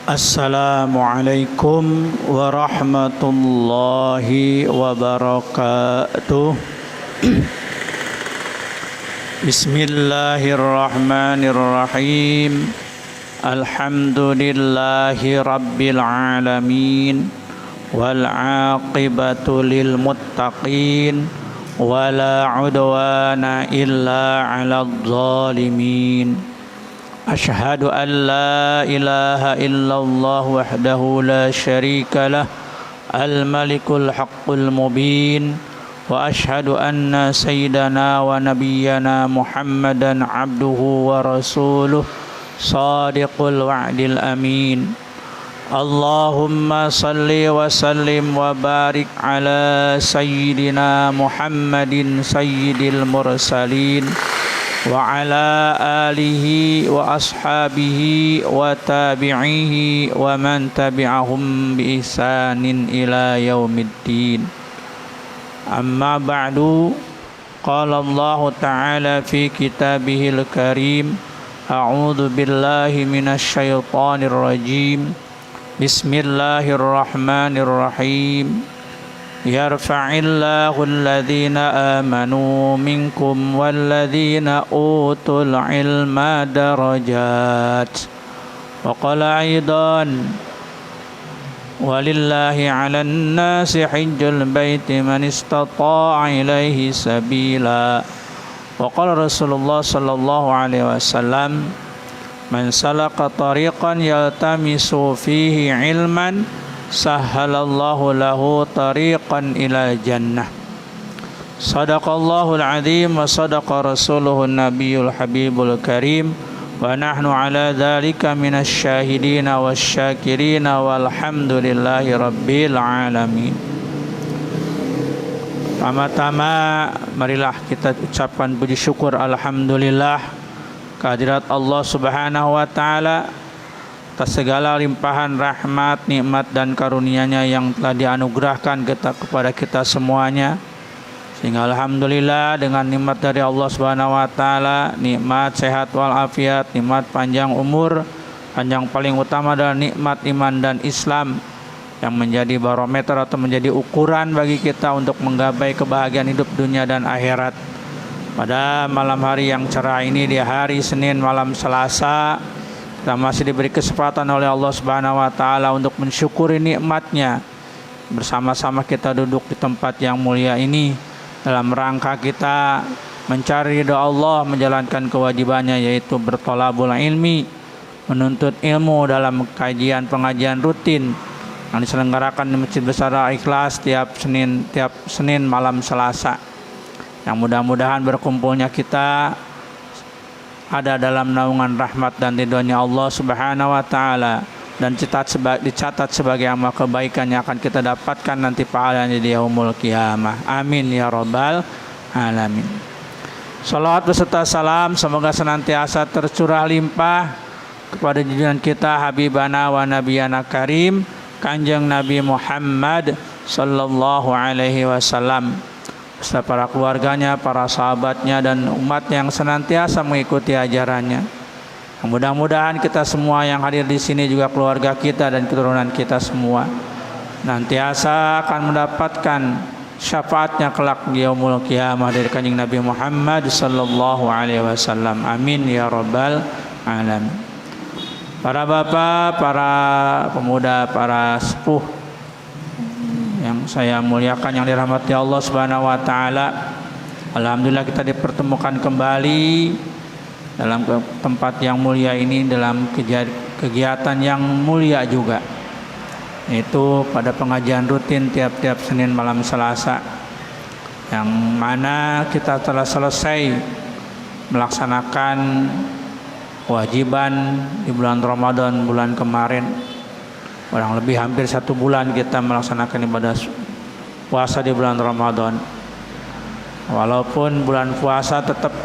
Assalamualaikum warahmatullahi wabarakatuh. Bismillahirrahmanirrahim. Alhamdulillahi rabbil alamin. Wal aqibatu lil muttaqin. Wala udwana illa 'alal zalimin. Asyhadu an la ilaha illallah wahdahu la syarika lah al-malikul haqqul mubin wa asyhadu anna sayyidana wa nabiyyana Muhammadan abduhu wa rasuluh sadiqul wa'dil amin. Allahumma salli wa sallim wa barik ala sayyidina Muhammadin sayyidil mursalin wa ala alihi wa ashabihi wa tabi'ihi wa man tabi'ahum bi ihsanin ila yaumiddin. Amma ba'du, qala Allah ta'ala fi kitabihil karim, a'udzu billahi minasy syaithanir rajim. Bismillahirrahmanirrahim. Yarfa'illahu alladhina amanu minkum walladhina utul ilma darajat. Wa qala aidan walillahi 'alan nasi hajjul baiti man istata'a ilaihi sabila. Wa qala Rasulullah sallallahu alaihi wasallam man salaka tariqan yaltamisu fihi ilman sahhalallahu lahu tariqan ila jannah. Sadaqallahul azim wa sadaqa rasuluhun nabiyul habibul karim wa nahnu ala dhalika minasy syahidina wasyakirina walhamdulillahi rabbil alamin. Pertama-tama marilah kita ucapkan puji syukur alhamdulillah kehadirat Allah Subhanahu wa taala atas segala limpahan rahmat, nikmat dan karunia-Nya yang telah dianugerahkan kepada kita semuanya. Sehingga alhamdulillah dengan nikmat dari Allah Subhanahu wa taala, nikmat sehat walafiat, nikmat panjang umur, yang paling utama adalah nikmat iman dan Islam yang menjadi barometer atau menjadi ukuran bagi kita untuk menggapai kebahagiaan hidup dunia dan akhirat. Pada malam hari yang cerah ini, di hari Senin malam Selasa, kita masih diberi kesempatan oleh Allah Subhanahu wa taala untuk mensyukuri nikmat-Nya. Bersama-sama kita duduk di tempat yang mulia ini dalam rangka kita mencari ridha Allah, menjalankan kewajibannya yaitu bertolabul ilmi, menuntut ilmu dalam kajian pengajian rutin yang diselenggarakan di Masjid Besar Al-Ikhlas tiap Senin malam Selasa. Yang mudah-mudahan berkumpulnya kita ada dalam naungan rahmat dan ridhonya Allah Subhanahu wa taala dan dicatat sebagai amal kebaikan yang akan kita dapatkan nanti pahalanya di yaumul qiyamah. Amin ya rabbal alamin. Salawat beserta salam semoga senantiasa tercurah limpah kepada junjungan kita habibana wa nabiyana karim Kanjeng Nabi Muhammad sallallahu alaihi wasallam beserta para keluarganya, para sahabatnya dan umat yang senantiasa mengikuti ajarannya. Mudah-mudahan kita semua yang hadir di sini juga keluarga kita dan keturunan kita semua senantiasa akan mendapatkan syafaatnya kelak di yaumul qiyamah dari Kanjeng Nabi Muhammad sallallahu alaihi wasallam. Amin ya rabbal alamin. Para bapak, para pemuda, para sepuh yang saya muliakan, yang dirahmati Allah Subhanahu wa taala. Alhamdulillah kita dipertemukan kembali dalam tempat yang mulia ini, dalam kegiatan yang mulia juga, yaitu pada pengajian rutin tiap-tiap Senin malam Selasa, yang mana kita telah selesai melaksanakan kewajiban di bulan Ramadan bulan kemarin. Kurang lebih hampir 1 bulan kita melaksanakan ibadah puasa di bulan Ramadan. Walaupun bulan puasa tetap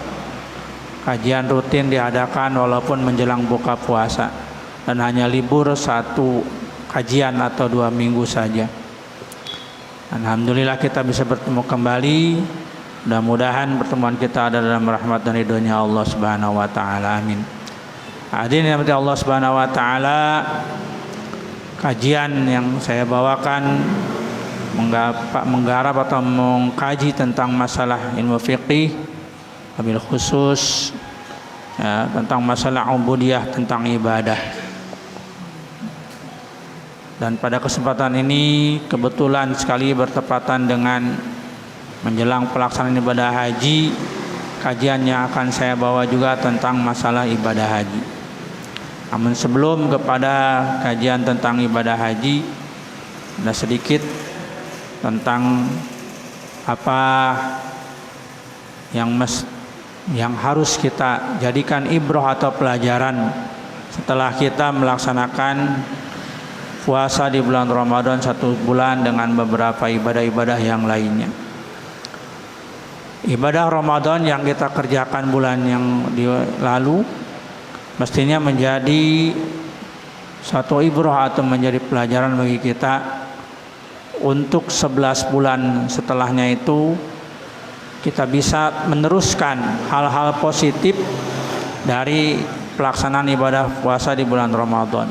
kajian rutin diadakan walaupun menjelang buka puasa, dan hanya libur 1 kajian atau 2 minggu saja. Alhamdulillah kita bisa bertemu kembali. Mudah-mudahan pertemuan kita ada dalam rahmat dan ridhonya Allah Subhanahu wa taala. Amin. Hadirin yang dirahmati Allah Subhanahu wa taala, kajian yang saya bawakan menggarap atau mengkaji tentang masalah ilmu fiqih, wabil khusus ya, tentang masalah ubudiyah, tentang ibadah. Dan pada kesempatan ini kebetulan sekali bertepatan dengan menjelang pelaksanaan ibadah haji, kajian yang akan saya bawa juga tentang masalah ibadah haji. Namun sebelum kepada kajian tentang ibadah haji, ada sedikit tentang apa yang harus kita jadikan ibrah atau pelajaran setelah kita melaksanakan puasa di bulan Ramadan 1 bulan dengan beberapa ibadah-ibadah yang lainnya. Ibadah Ramadan yang kita kerjakan bulan yang lalu mestinya menjadi satu ibrah atau menjadi pelajaran bagi kita untuk 11 bulan setelahnya itu kita bisa meneruskan hal-hal positif dari pelaksanaan ibadah puasa di bulan Ramadan.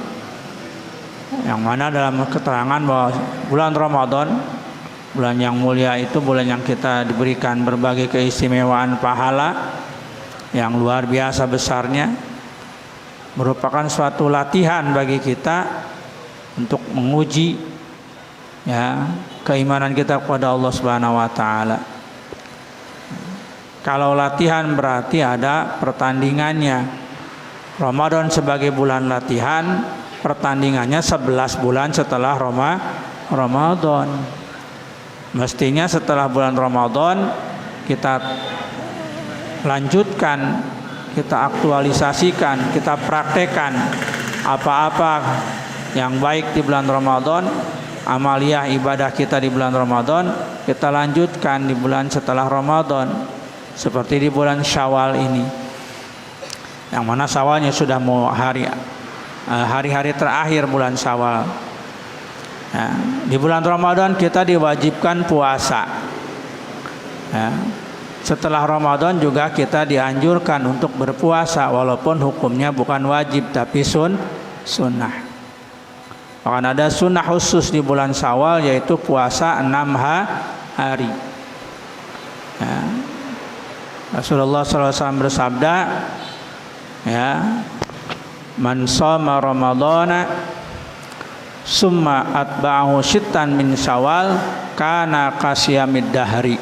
Yang mana dalam keterangan bahwa bulan Ramadan, bulan yang mulia itu bulan yang kita diberikan berbagai keistimewaan pahala yang luar biasa besarnya, merupakan suatu latihan bagi kita untuk menguji ya keimanan kita kepada Allah Subhanahu wa taala. Kalau latihan berarti ada pertandingannya. Ramadan sebagai bulan latihan, pertandingannya 11 bulan setelah Ramadan. Mestinya setelah bulan Ramadan kita lanjutkan, kita aktualisasikan, kita praktekkan apa-apa yang baik di bulan Ramadan. Amaliyah ibadah kita di bulan Ramadan kita lanjutkan di bulan setelah Ramadan, seperti di bulan Syawal ini, yang mana Syawalnya sudah mau hari-hari terakhir bulan Syawal ya. Di bulan Ramadan kita diwajibkan puasa ya. Setelah Ramadan juga kita dianjurkan untuk berpuasa, walaupun hukumnya bukan wajib tapi sunnah. Akan ada sunnah khusus di bulan Syawal, yaitu puasa 6 hari ya. Rasulullah SAW bersabda ya, man shoma ramadhana summa atba'ahu sittan min Syawal kana qasyamid dahri.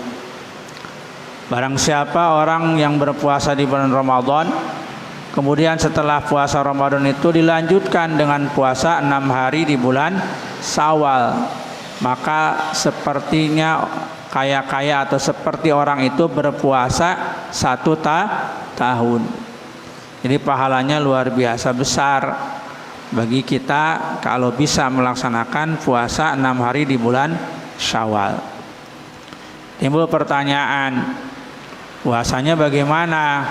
Barang siapa orang yang berpuasa di bulan Ramadan, kemudian setelah puasa Ramadan itu dilanjutkan dengan puasa 6 hari di bulan Syawal, maka sepertinya kaya atau seperti orang itu berpuasa 1 tahun. Jadi pahalanya luar biasa besar bagi kita kalau bisa melaksanakan puasa 6 hari di bulan Syawal. Timbul pertanyaan, puasanya bagaimana?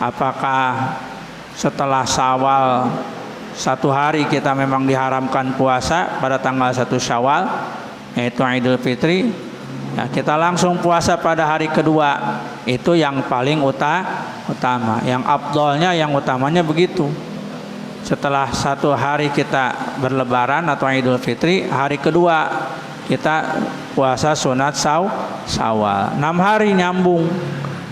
Apakah setelah Syawal 1 hari kita memang diharamkan puasa pada tanggal 1 Syawal, yaitu Idul Fitri ya, kita langsung puasa pada hari kedua? Itu yang paling utama, yang afdolnya, yang utamanya begitu. Setelah 1 hari kita berlebaran atau Idul Fitri, hari kedua kita puasa sunat Syawal 6 hari nyambung.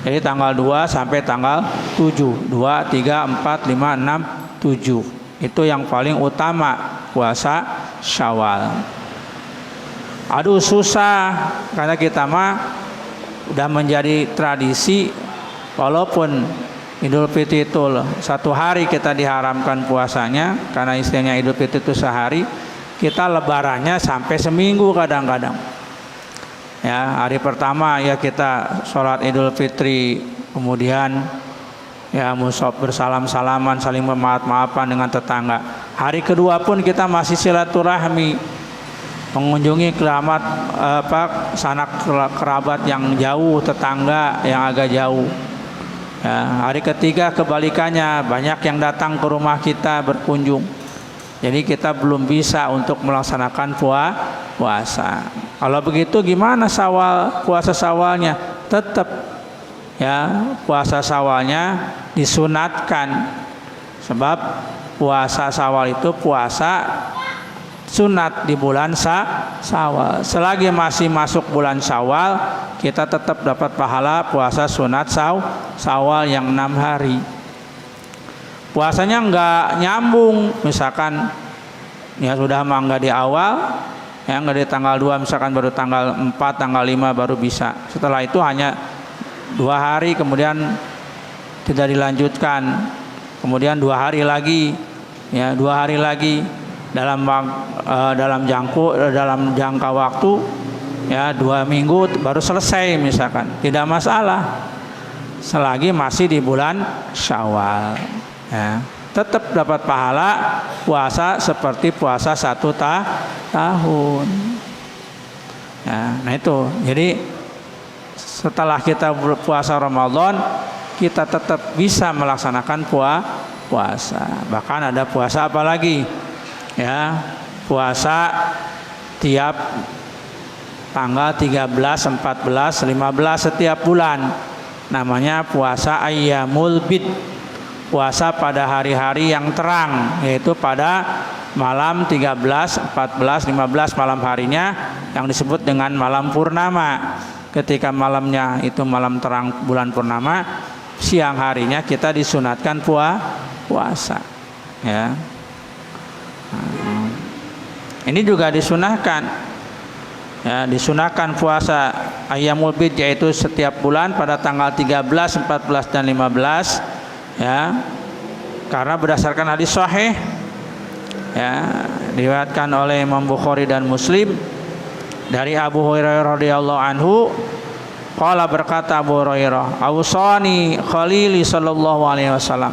Jadi tanggal 2 sampai tanggal 7, 2, 3, 4, 5, 6, 7. Itu yang paling utama, puasa Syawal. Aduh susah, karena kita mah udah menjadi tradisi, walaupun Idul Fitri itu 1 hari kita diharamkan puasanya, karena istilahnya Idul Fitri itu sehari, kita lebarannya sampai seminggu kadang-kadang. Ya, hari pertama ya kita sholat Idul Fitri, kemudian ya musab bersalam-salaman, saling bermaaf-maafan dengan tetangga. Hari kedua pun kita masih silaturahmi, mengunjungi sanak kerabat yang jauh, tetangga yang agak jauh. Ya, hari ketiga kebalikannya, banyak yang datang ke rumah kita berkunjung. Jadi kita belum bisa untuk melaksanakan puasa. Kalau begitu gimana puasa Syawalnya? Tetap ya, puasa Syawalnya disunatkan, sebab puasa Syawal itu puasa sunat di bulan Syawal. Selagi masih masuk bulan Syawal, kita tetap dapat pahala puasa sunat Syawal yang 6 hari. Puasanya enggak nyambung, misalkan ya sudah mangga di awal, ya enggak di tanggal 2, misalkan baru tanggal 4, tanggal 5 baru bisa. Setelah itu hanya 2 hari, kemudian tidak dilanjutkan. Kemudian 2 hari lagi, ya 2 hari lagi dalam jangka waktu ya 2 minggu baru selesai misalkan. Tidak masalah. Selagi masih di bulan Syawal. Ya, tetap dapat pahala puasa seperti puasa 1 tahun. Ya, nah itu. Jadi setelah kita berpuasa Ramadan, kita tetap bisa melaksanakan puasa. Bahkan ada puasa apa lagi? Ya, puasa tiap tanggal 13, 14, 15 setiap bulan. Namanya puasa Ayyamul Bid. Puasa pada hari-hari yang terang, yaitu pada malam 13, 14, 15 malam harinya yang disebut dengan malam purnama. Ketika malamnya itu malam terang bulan purnama, siang harinya kita disunatkan puasa. Ya. Ini juga disunahkan. Ya, disunahkan puasa Ayyamul Bid, yaitu setiap bulan pada tanggal 13, 14 dan 15. Ya, karena berdasarkan hadis sahih, ya, diriwayatkan oleh Imam Bukhari dan Muslim dari Abu Hurairah radhiyallahu anhu, qala, berkata Abu Hurairah, "Ausani Khalili sallallahu alaihi wasallam."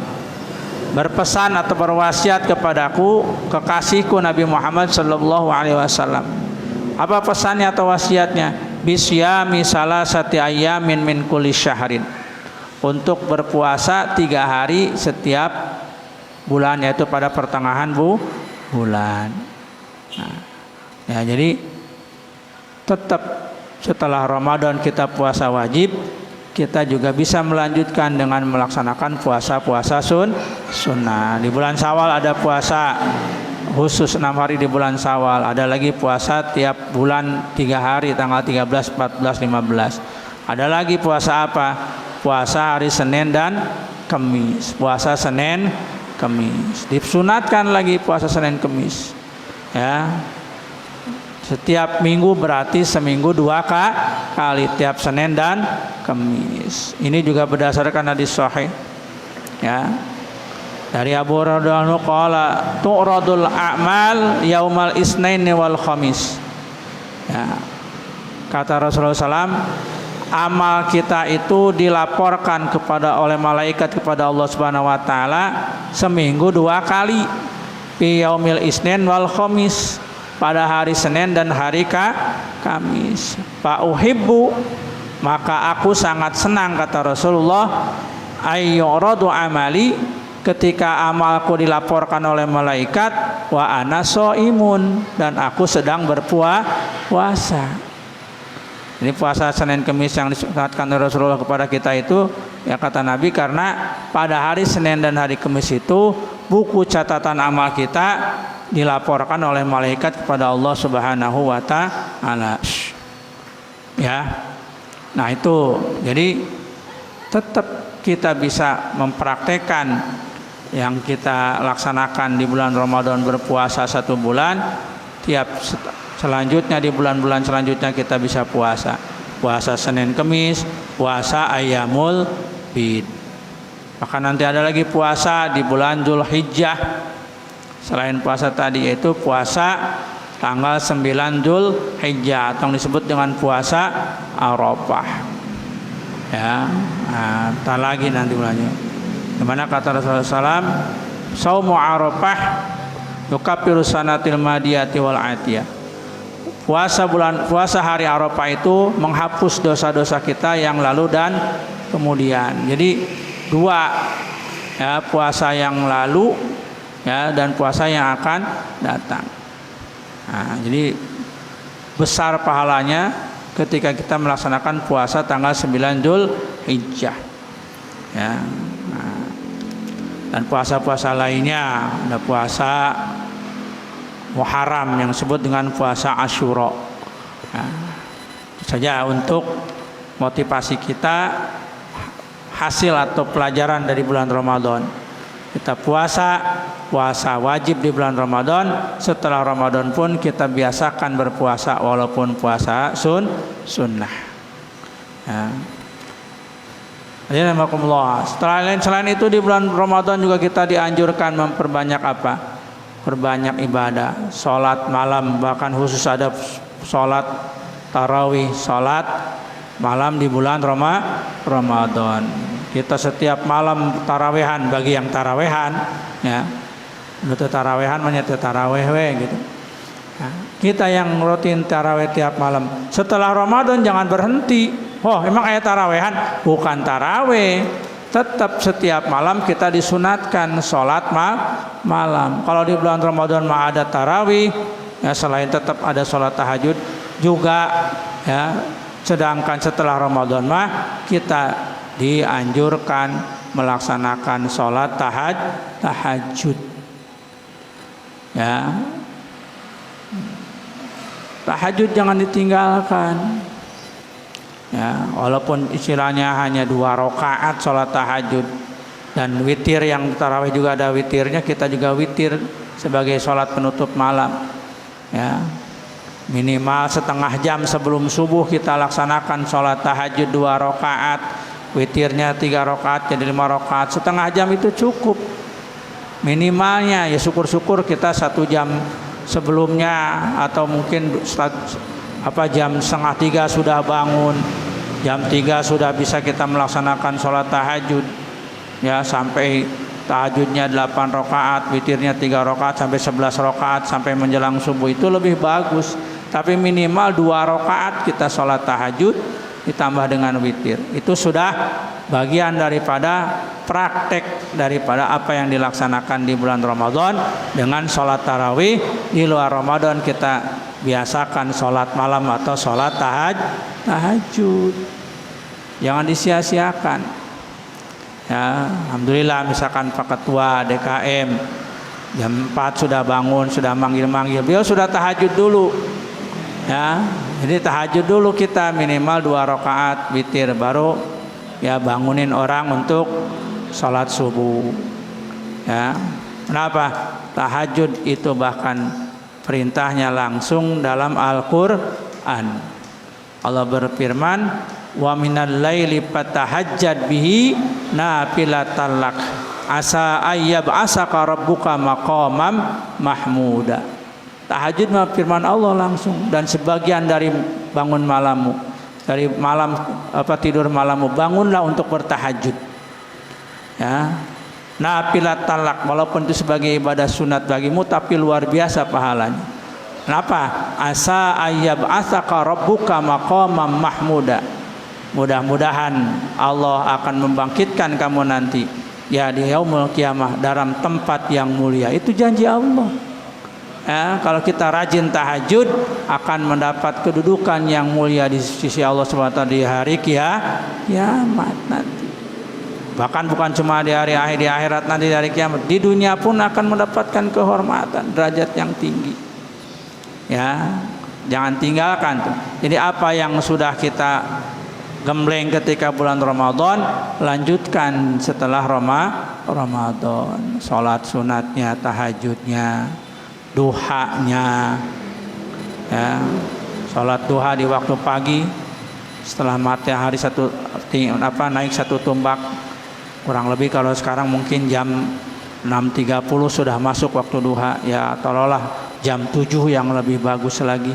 Berpesan atau berwasiat kepadaku kekasihku Nabi Muhammad sallallahu alaihi wasallam. Apa pesannya atau wasiatnya? Bisyami salasati ayyamin min kulli syahrin. Untuk berpuasa 3 hari setiap bulan, yaitu pada pertengahan bulan. Nah, ya, jadi tetap setelah Ramadan kita puasa wajib, kita juga bisa melanjutkan dengan melaksanakan puasa-puasa sunnah. Di bulan Syawal ada puasa khusus 6 hari di bulan Syawal. Ada lagi puasa tiap bulan 3 hari, tanggal 13, 14, 15. Ada lagi puasa apa? Puasa hari Senin dan Kamis. Puasa Senin, Kamis. Disunatkan lagi puasa Senin, Kamis. Ya. Setiap minggu berarti seminggu 2 kali, tiap Senin dan Kamis. Ini juga berdasarkan hadis sahih. Ya. Dari Abu Hurairah qala tu'radul a'mal yaumal isnain wal khamis. Ya. Kata Rasulullah SAW, amal kita itu dilaporkan oleh malaikat kepada Allah Subhanahu wa taala seminggu 2 kali. Fi yaumil isnin wal khamis, pada hari Senin dan hari Kamis. Fa uhibbu, maka aku sangat senang, kata Rasulullah, ayyuradu amali, ketika amalku dilaporkan oleh malaikat, wa ana shaimun, dan aku sedang berpuasa. Ini puasa Senin Kamis yang disunatkan Rasulullah kepada kita itu, ya kata Nabi, karena pada hari Senin dan hari Kamis itu buku catatan amal kita dilaporkan oleh malaikat kepada Allah Subhanahu wa taala. Ya. Nah, itu. Jadi tetap kita bisa mempraktekkan yang kita laksanakan di bulan Ramadan, berpuasa 1 bulan, selanjutnya di bulan-bulan selanjutnya kita bisa puasa Senin Kamis, puasa Ayyamul Bid. Maka nanti ada lagi puasa di bulan Dzulhijjah. Selain puasa tadi, yaitu puasa tanggal 9 Dzulhijjah atau disebut dengan puasa Arafah. Ya, nah, tak lagi nanti bulannya. Dimana kata Rasulullah SAW, saumu Arafah yukaffiru sanatil madiyati wal atiyah. Puasa hari Arafah itu menghapus dosa-dosa kita yang lalu dan kemudian. Jadi 2, ya, puasa yang lalu, ya, dan puasa yang akan datang. Nah, jadi besar pahalanya ketika kita melaksanakan puasa tanggal 9 Dzulhijjah. Ya. Nah, dan puasa-puasa lainnya, ada puasa Muharram yang disebut dengan puasa Asyura. Nah, saja untuk motivasi kita, hasil atau pelajaran dari bulan Ramadan. Kita puasa wajib di bulan Ramadan. Setelah Ramadan pun kita biasakan berpuasa walaupun puasa sunnah. Ya. Selain itu di bulan Ramadan juga kita dianjurkan memperbanyak apa? Perbanyak ibadah, sholat malam, bahkan khusus ada sholat tarawih, sholat malam di bulan Ramadan. Kita setiap malam tarawehan bagi yang tarawehan, ya. Untuk tarawehan menyatu taraweh gitu. Nah, kita yang rutin taraweh tiap malam. Setelah Ramadan jangan berhenti. Oh, emang ayat tarawehan? Bukan taraweh. Tetap setiap malam kita disunatkan sholat malam. Kalau di bulan Ramadan mah ada tarawih, ya selain tetap ada sholat tahajud juga, ya. Sedangkan setelah Ramadan mah kita dianjurkan melaksanakan sholat tahajud, ya. Tahajud jangan ditinggalkan, ya. Walaupun istilahnya hanya 2 rakaat sholat tahajud, dan witir yang tarawih juga ada witirnya, kita juga witir sebagai sholat penutup malam, ya. Minimal setengah jam sebelum subuh kita laksanakan sholat tahajud 2 rakaat. Witirnya 3 rakaat jadi 5 rakaat. Setengah jam itu cukup minimalnya, ya. Syukur-syukur kita 1 jam sebelumnya, atau mungkin jam 2:30 sudah bangun, jam 3 sudah bisa kita melaksanakan sholat tahajud, ya, sampai tahajudnya 8 rakaat, witirnya 3 rakaat sampai 11 rakaat sampai menjelang subuh. Itu lebih bagus. Tapi minimal 2 rakaat kita sholat tahajud ditambah dengan witir. Itu sudah bagian daripada praktek daripada apa yang dilaksanakan di bulan Ramadan dengan sholat tarawih. Di luar Ramadan kita biasakan sholat malam atau sholat tahajud. Jangan disia-siakan, ya. Alhamdulillah, misalkan Pak Ketua DKM jam 4 sudah bangun, sudah manggil-manggil, beliau sudah tahajud dulu, ya. Jadi tahajud dulu kita minimal 2 rakaat witir, baru ya bangunin orang untuk sholat subuh, ya. Kenapa? Tahajud itu bahkan perintahnya langsung dalam Al-Quran. Allah berfirman, wa minal laili fatahajjad bihi nafilatan lak asa ayyab'asaka rabbuka maqamam mahmuda. Tahajud mah firman Allah langsung, dan sebagian dari bangun malammu, dari malam tidur malammu, bangunlah untuk bertahajud, ya. Nafilat talak, walaupun itu sebagai ibadah sunat bagimu, tapi luar biasa pahalanya. Kenapa? Asa ayyab'asaka rabbuka maqamam mahmuda. Mudah-mudahan Allah akan membangkitkan kamu nanti, ya, di yaumul kiamah dalam tempat yang mulia. Itu janji Allah. Ya, kalau kita rajin tahajud akan mendapat kedudukan yang mulia di sisi Allah SWT di hari kiamat nanti. Bahkan bukan cuma di hari akhir, di akhirat nanti, di hari kiamat, di dunia pun akan mendapatkan kehormatan, derajat yang tinggi, ya. Jangan tinggalkan tuh. Jadi apa yang sudah kita gembleng ketika bulan Ramadan, lanjutkan setelah Ramadan. Sholat sunatnya, tahajudnya, duhanya, ya. Sholat duha di waktu pagi setelah matahari naik 1 tombak, kurang lebih kalau sekarang mungkin jam 6.30 sudah masuk waktu duha, ya. Tolonglah jam 7 yang lebih bagus lagi,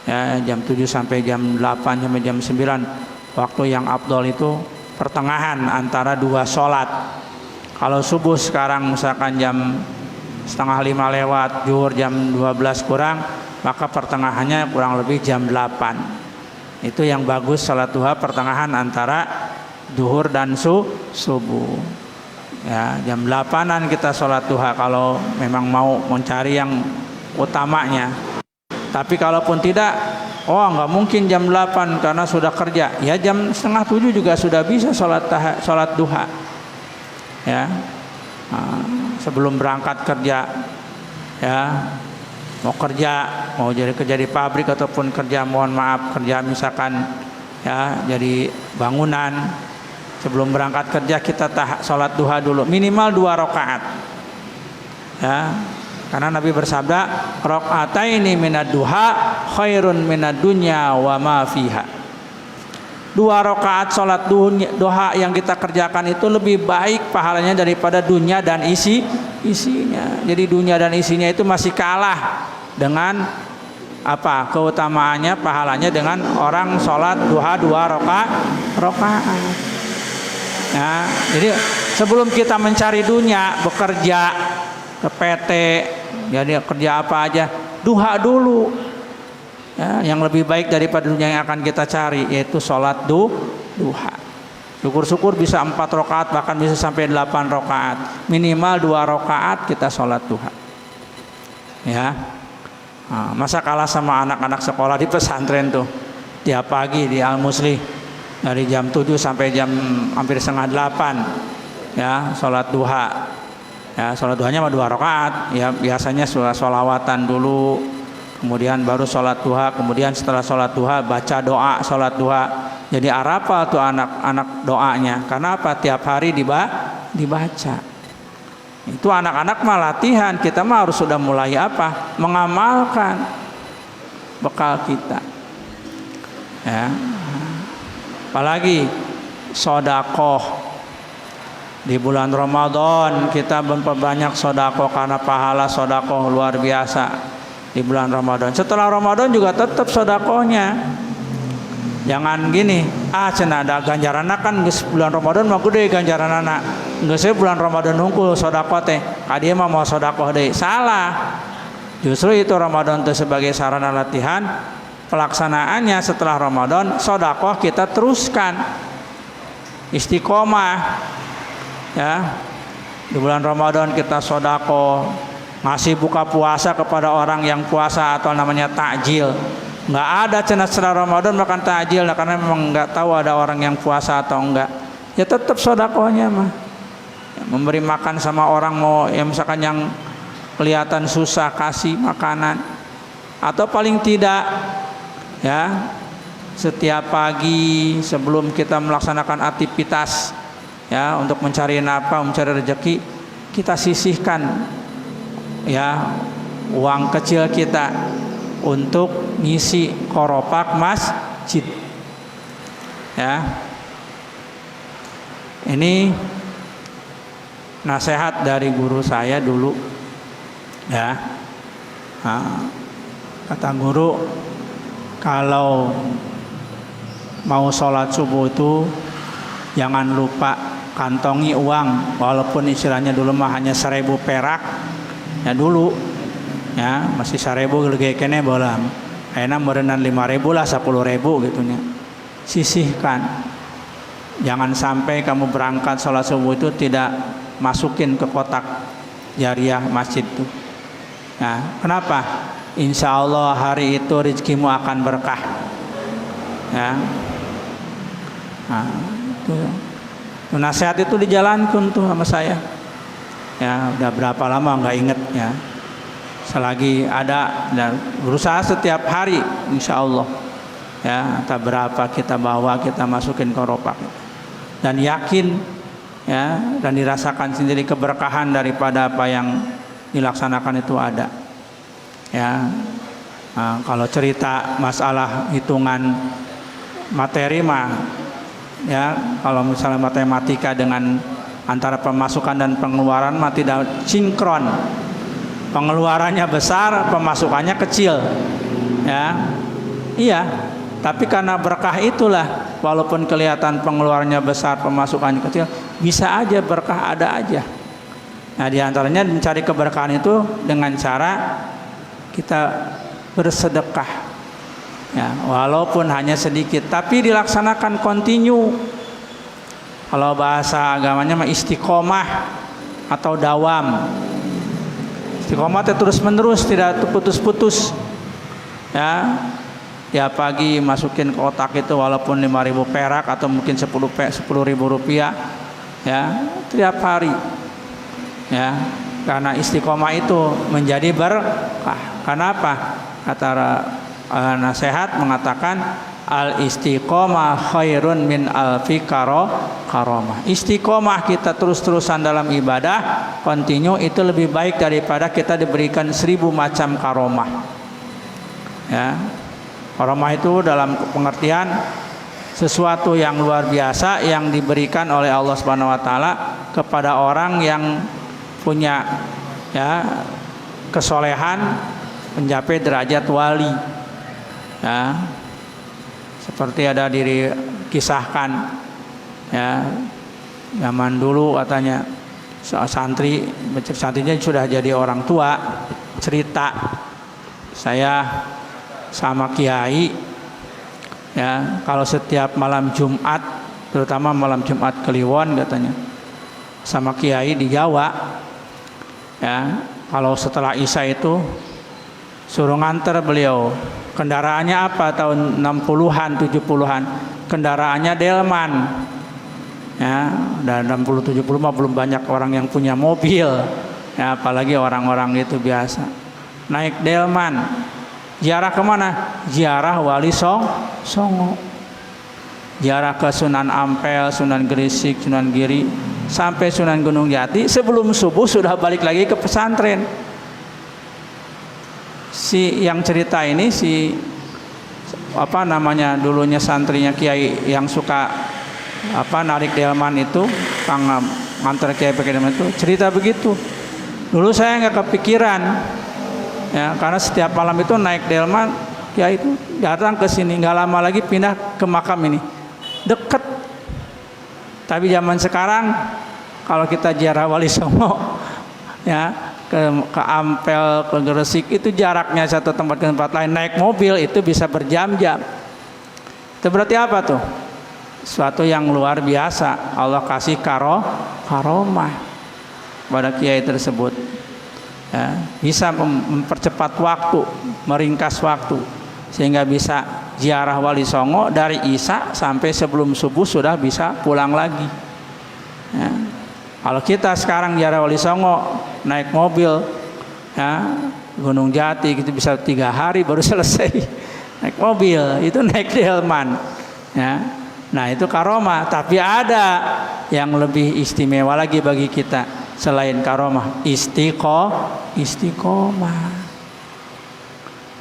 ya. Jam 7 sampai jam 8 sampai jam 9, waktu yang afdol itu pertengahan antara 2 sholat. Kalau subuh sekarang misalkan jam 4:30 lewat, zuhur jam 12 kurang, maka pertengahannya kurang lebih jam 8. Itu yang bagus, salat duha pertengahan antara zuhur dan subuh, ya. Jam 8-an kita salat duha kalau memang mau mencari yang utamanya. Tapi kalaupun tidak, nggak mungkin jam 8 karena sudah kerja, ya jam 6:30 juga sudah bisa salat duha, ya. Sebelum berangkat kerja, ya. mau kerja, mau jadi kerja di pabrik ataupun kerja mohon maaf kerja misalkan ya jadi bangunan, sebelum berangkat kerja kita sholat duha dulu minimal 2 rakaat ya, karena Nabi bersabda rakaataini minad duha khairun minad dunya wa ma fiha. 2 rakaat sholat duha yang kita kerjakan itu lebih baik pahalanya daripada dunia dan isinya. Jadi dunia dan isinya itu masih kalah dengan apa keutamaannya pahalanya dengan orang sholat duha 2 rakaat. Ya, jadi sebelum kita mencari dunia, bekerja ke PT, jadi kerja apa aja, duha dulu. Ya, yang lebih baik daripada dunia yang akan kita cari yaitu sholat duha. Syukur-syukur bisa 4 rakaat bahkan bisa sampai 8 rakaat. Minimal 2 rakaat kita sholat duha. Ya. Nah, masa kalah sama anak-anak sekolah di pesantren tuh tiap pagi di Al-Muslih dari jam 7 sampai jam hampir setengah 8 ya sholat duha ya, sholat duhanya 2 rakaat ya, biasanya sholawatan dulu kemudian baru sholat duha, kemudian setelah sholat duha baca doa sholat duha. Jadi arafah tuh anak-anak doanya, karena apa tiap hari dibaca. Itu anak-anak mah latihan, kita mah harus sudah mulai apa? Mengamalkan bekal kita. Ya. Apalagi sodakoh di bulan Ramadan kita memperbanyak sodakoh karena pahala sodakoh luar biasa di bulan Ramadan. Setelah Ramadan juga tetap sodakohnya. Jangan gini, cenah ada ganjaranna kan geus bulan Ramadan mah gede ganjaranna. Geus bulan Ramadan hungkul sedekah teh. Ka dieu mah mau sedekah deui. Salah. Justru itu Ramadan itu sebagai sarana latihan, pelaksanaannya setelah Ramadan sedekah kita teruskan. Istiqomah. Ya. Di bulan Ramadan kita sedekah, ngasih buka puasa kepada orang yang puasa atau namanya takjil. Nggak ada cenah setelah Ramadan makan takjil, nah, karena memang nggak tahu ada orang yang puasa atau enggak. Ya tetap sedekahnya mah. Ya, memberi makan sama orang mau yang misalkan yang kelihatan susah kasih makanan. Atau paling tidak ya setiap pagi sebelum kita melaksanakan aktivitas ya untuk mencari nafkah, mencari rezeki, kita sisihkan ya uang kecil kita untuk ngisi koropak masjid. Ya. Ini nasihat dari guru saya dulu. Ya. Nah, kata guru kalau mau sholat subuh itu jangan lupa kantongi uang, walaupun istilahnya dulu mah hanya 1.000 perak. Ya dulu ya masih 1.000 gede kene bola ayeuna meureunnan 5.000 lah 10.000 gitunya. Sisihkan, jangan sampai kamu berangkat sholat subuh itu tidak masukin ke kotak jariah masjid itu. Nah, kenapa? Insya Allah hari itu rezekimu akan berkah ya. Nah, itu nasihat itu dijalankan tuh sama saya ya, udah berapa lama nggak inget ya. Selagi ada dan berusaha setiap hari insya Allah ya, entah berapa kita bawa kita masukin ke ropak dan yakin ya dan dirasakan sendiri keberkahan daripada apa yang dilaksanakan itu ada ya. Nah, kalau cerita masalah hitungan materi mah ya, kalau misalnya matematika dengan antara pemasukan dan pengeluaran mah tidak sinkron. Pengeluarannya besar, pemasukannya kecil. Ya. Iya, tapi karena berkah itulah walaupun kelihatan pengeluarannya besar, pemasukannya kecil, bisa aja berkah ada aja. Nah, di antaranya mencari keberkahan itu dengan cara kita bersedekah. Ya, walaupun hanya sedikit tapi dilaksanakan kontinu. Kalau bahasa agamanya mah istiqomah atau dawam. Istiqomah terus menerus tidak putus-putus ya. Ya pagi masukin ke otak itu walaupun 5.000 perak atau mungkin 10.000 rupiah ya tiap hari ya, karena istiqomah itu menjadi berkah. Karena apa? Kata nasihat mengatakan al istiqomah khairun min alfi karomah. Istiqomah kita terus-terusan dalam ibadah, continue, itu lebih baik daripada kita diberikan 1000 macam karomah. Ya, karomah itu dalam pengertian sesuatu yang luar biasa yang diberikan oleh Allah Subhanahu wa taala kepada orang yang punya kesolehan mencapai derajat wali. Ya, seperti ada kisahkan zaman dulu katanya santrinya sudah jadi orang tua, cerita saya sama kiai kalau setiap malam Jumat, terutama malam Jumat Kliwon katanya, sama kiai di Jawa kalau setelah Isya itu suruh nganter beliau. Kendaraannya apa? Tahun 60-an, 70-an. Kendaraannya delman. Dan 60-70 mah belum banyak orang yang punya mobil. Apalagi orang-orang itu biasa. Naik delman. Ziarah kemana? Ziarah Wali Songo. Ziarah ke Sunan Ampel, Sunan Gresik, Sunan Giri, sampai Sunan Gunung Jati. Sebelum subuh sudah balik lagi ke pesantren. Si yang cerita ini dulunya santrinya kiai yang suka narik delman itu, nganter kiai pakai delman itu, cerita begitu. Dulu saya nggak kepikiran karena setiap malam itu naik delman, kiai itu datang ke sini, nggak lama lagi pindah ke makam ini, deket. Tapi zaman sekarang kalau kita ziarah Wali Songo ke Ampel, ke Gresik, itu jaraknya satu tempat ke tempat lain, naik mobil itu bisa berjam-jam. Itu berarti apa tuh? Suatu yang luar biasa. Allah kasih karomah pada kiai tersebut. Bisa mempercepat waktu, meringkas waktu, sehingga bisa ziarah Wali Songo dari Isya sampai sebelum subuh sudah bisa pulang lagi. Kalau kita sekarang ziarah Wali Songo naik mobil Gunung Jati gitu bisa 3 hari baru selesai. Naik mobil itu naik delman. Nah itu karomah. Tapi ada yang lebih istimewa lagi bagi kita selain karomah, istiqomah.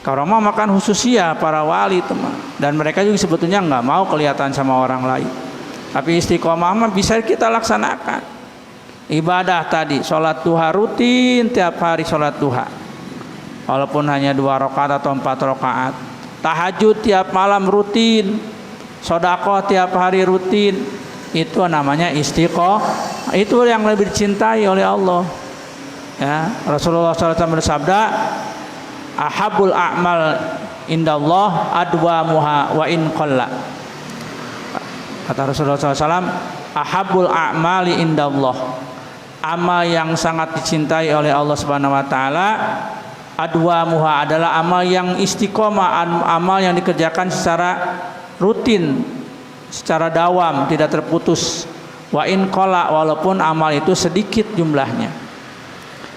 Karomah makan khususia para wali teman, dan mereka juga sebetulnya nggak mau kelihatan sama orang lain. Tapi istiqomah mah bisa kita laksanakan. Ibadah tadi, sholat duha rutin tiap hari, sholat duha walaupun hanya 2 rakaat atau 4 rakaat. Tahajud tiap malam rutin, sedekah tiap hari rutin. Itu namanya istiqomah. Itu yang lebih dicintai oleh Allah. Rasulullah SAW bersabda, ahabul a'mal indallah adwamuha wa in qalla. Kata Rasulullah SAW, ahabul a'mali indallah, amal yang sangat dicintai oleh Allah Subhanahu wa taala, adwamuha adalah amal yang istiqomah, amal yang dikerjakan secara rutin, secara dawam, tidak terputus. Wa in qala, walaupun amal itu sedikit jumlahnya.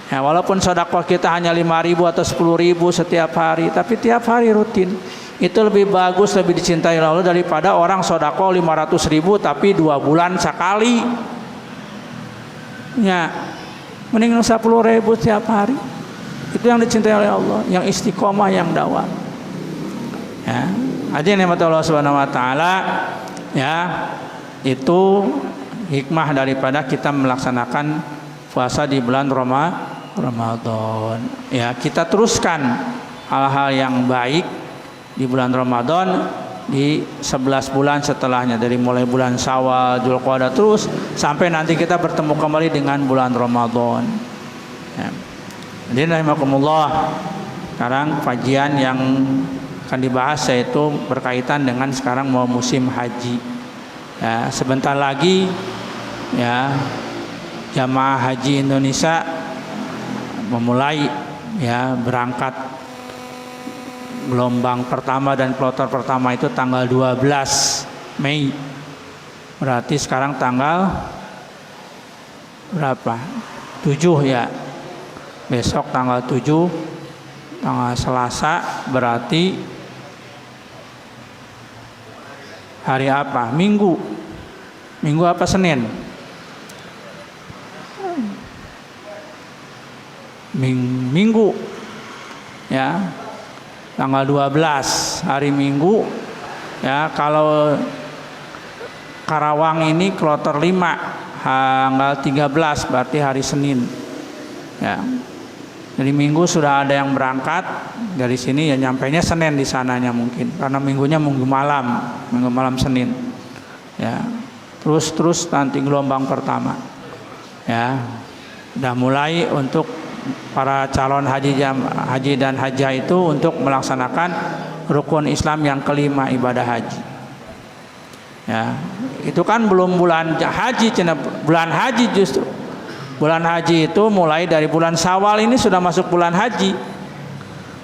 Walaupun sedekah kita hanya 5.000 atau 10.000 setiap hari, tapi tiap hari rutin. Itu lebih bagus, lebih dicintai oleh Allah daripada orang sedekah 500.000 tapi 2 bulan sekali. Mending 10.000 setiap hari. Itu yang dicintai oleh Allah, yang istiqomah, yang dawam. Hadirin nikmat Allah Subhanahu wa taala, itu hikmah daripada kita melaksanakan puasa di bulan Ramadan. Kita teruskan hal-hal yang baik di bulan Ramadan di 11 bulan setelahnya, dari mulai bulan Syawal, Dzulqa'dah, terus sampai nanti kita bertemu kembali dengan bulan Ramadan. Jadi rahimakumullah, sekarang kajian yang akan dibahas yaitu berkaitan dengan sekarang mau musim haji. Sebentar lagi jamaah haji Indonesia memulai berangkat. Gelombang pertama dan kloter pertama itu tanggal 12 Mei. Berarti sekarang tanggal berapa? 7 Besok tanggal 7 tanggal Selasa berarti hari apa? Minggu. Minggu apa Senin? Minggu. Ya. Tanggal 12 hari Minggu. Ya, kalau Karawang ini kloter 5 tanggal 13 berarti hari Senin. Ya. Jadi Minggu sudah ada yang berangkat dari sini, ya nyampainya Senin di sananya mungkin karena minggunya minggu malam Senin. Ya. Terus nanti gelombang pertama. Ya. Udah mulai untuk para calon haji dan hajjah itu untuk melaksanakan rukun Islam yang kelima, ibadah haji. Ya, itu kan belum bulan haji, bulan haji justru. Bulan haji itu mulai dari bulan Syawal, ini sudah masuk bulan haji.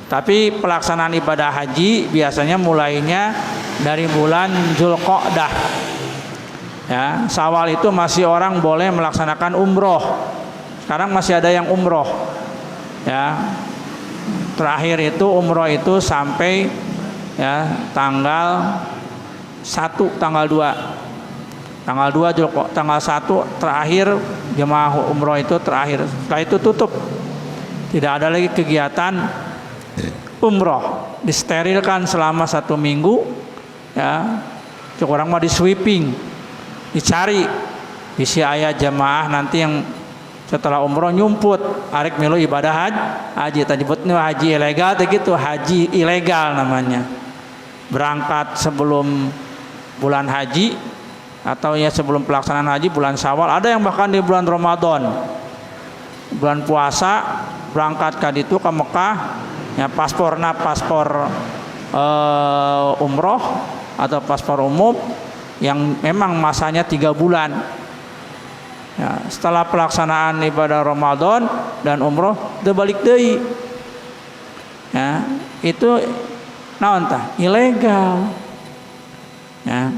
Tapi pelaksanaan ibadah haji biasanya mulainya dari bulan Zulqa'dah. Ya, Syawal itu masih orang boleh melaksanakan umroh. Sekarang masih ada yang umroh. Ya. Terakhir itu umroh itu sampai ya tanggal 1, tanggal 2. Tanggal 2 Zulqa'dah, tanggal 1 terakhir jemaah umroh itu terakhir. Setelah itu tutup. Tidak ada lagi kegiatan umroh. Disterilkan selama 1 minggu. Ya. Orang mau di sweeping, dicari isi ayat jemaah nanti yang setelah umroh nyumput arek milu ibadah haji tadi buatnya haji ilegal gitu, haji ilegal namanya. Berangkat sebelum bulan haji atau ya sebelum pelaksanaan haji bulan Syawal, ada yang bahkan di bulan Ramadan, bulan puasa berangkat ke Mekah, ya paspor umroh atau paspor umum yang memang masanya 3 bulan. Ya, setelah pelaksanaan ibadah Ramadan dan umroh udah balik deui. Ya, itu naon tah? Ilegal. Ya.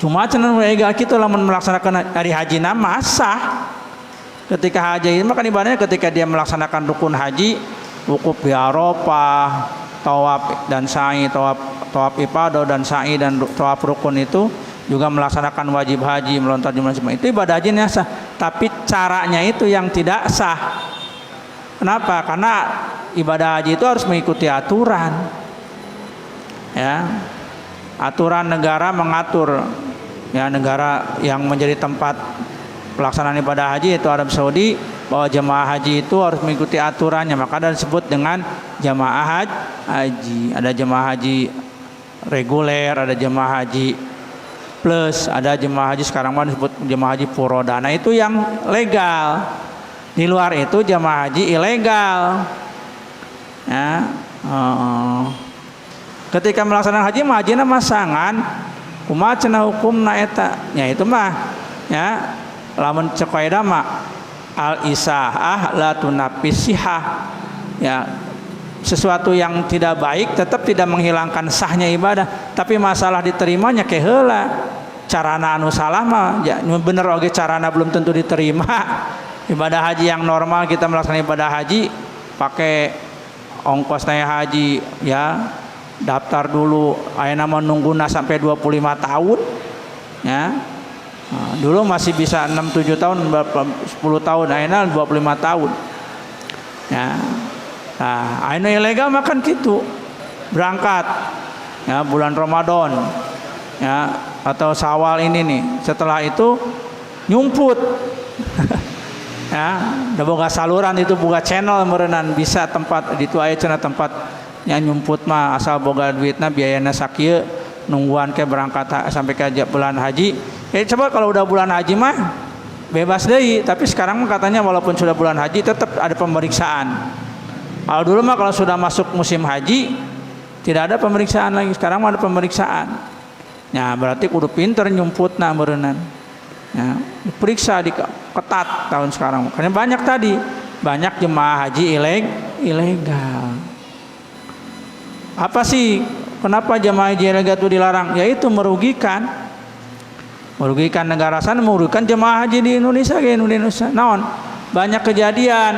Cuma cenah ilegal kita lamun melaksanakan hari haji nama sah. Ketika haji maka ibadahnya ketika dia melaksanakan rukun haji, wukuf di Arafah, tawaf dan sa'i, tawaf ifadah dan sa'i dan tawaf rukun itu juga melaksanakan wajib haji, melontar jumlah itu ibadah hajinya sah. Tapi caranya itu yang tidak sah. Kenapa? Karena ibadah haji itu harus mengikuti aturan. Ya. Aturan negara mengatur, ya negara yang menjadi tempat pelaksanaan ibadah haji yaitu Arab Saudi, bahwa jemaah haji itu harus mengikuti aturannya, maka ada disebut dengan jemaah haji. Ada jemaah haji reguler, ada jemaah haji plus, ada jemaah haji sekarang mah disebut jemaah haji furoda. Nah itu yang legal. Di luar itu jemaah haji ilegal. Ya. Ketika melaksanakan haji mah hajina masangan kumaha cenah hukumna eta. Ya itu mah ya lamun cek kaidah mah al isaah la tunafisihah. Ya sesuatu yang tidak baik tetap tidak menghilangkan sahnya ibadah, tapi masalah diterimanya ke heula. Carana anu salah mah ya bener oge carana belum tentu diterima. Ibadah haji yang normal kita melaksanakan ibadah haji pakai ongkos naik haji ya, daftar dulu ayeuna mah nungguna sampai 25 tahun ya. Nah, dulu masih bisa 6-7 tahun 10 tahun, ayeuna 25 tahun ya. Nah ayeuna ilegal makan gitu berangkat ya bulan Ramadan ya atau Syawal ini nih, setelah itu nyumput ya udah boga saluran itu boga channel merenang bisa tempat di itu aya cenah tempat yang nyumput mah asal boga duitna biayana sakieu nungguan ke berangkat sampai ke bulan haji. Coba kalau udah bulan haji mah bebas deui, tapi sekarang mah katanya walaupun sudah bulan haji tetap ada pemeriksaan. Kalau dulu mah kalau sudah masuk musim haji tidak ada pemeriksaan lagi, sekarang mah ada pemeriksaan. Ya berarti kudu pinter nyumputna meureunna. Ya, diperiksa ketat tahun sekarang. Karena banyak jemaah haji ilegal. Apa sih kenapa jemaah haji ilegal itu dilarang? Yaitu merugikan negara sana, merugikan jemaah haji di Indonesia. Naon? Banyak kejadian.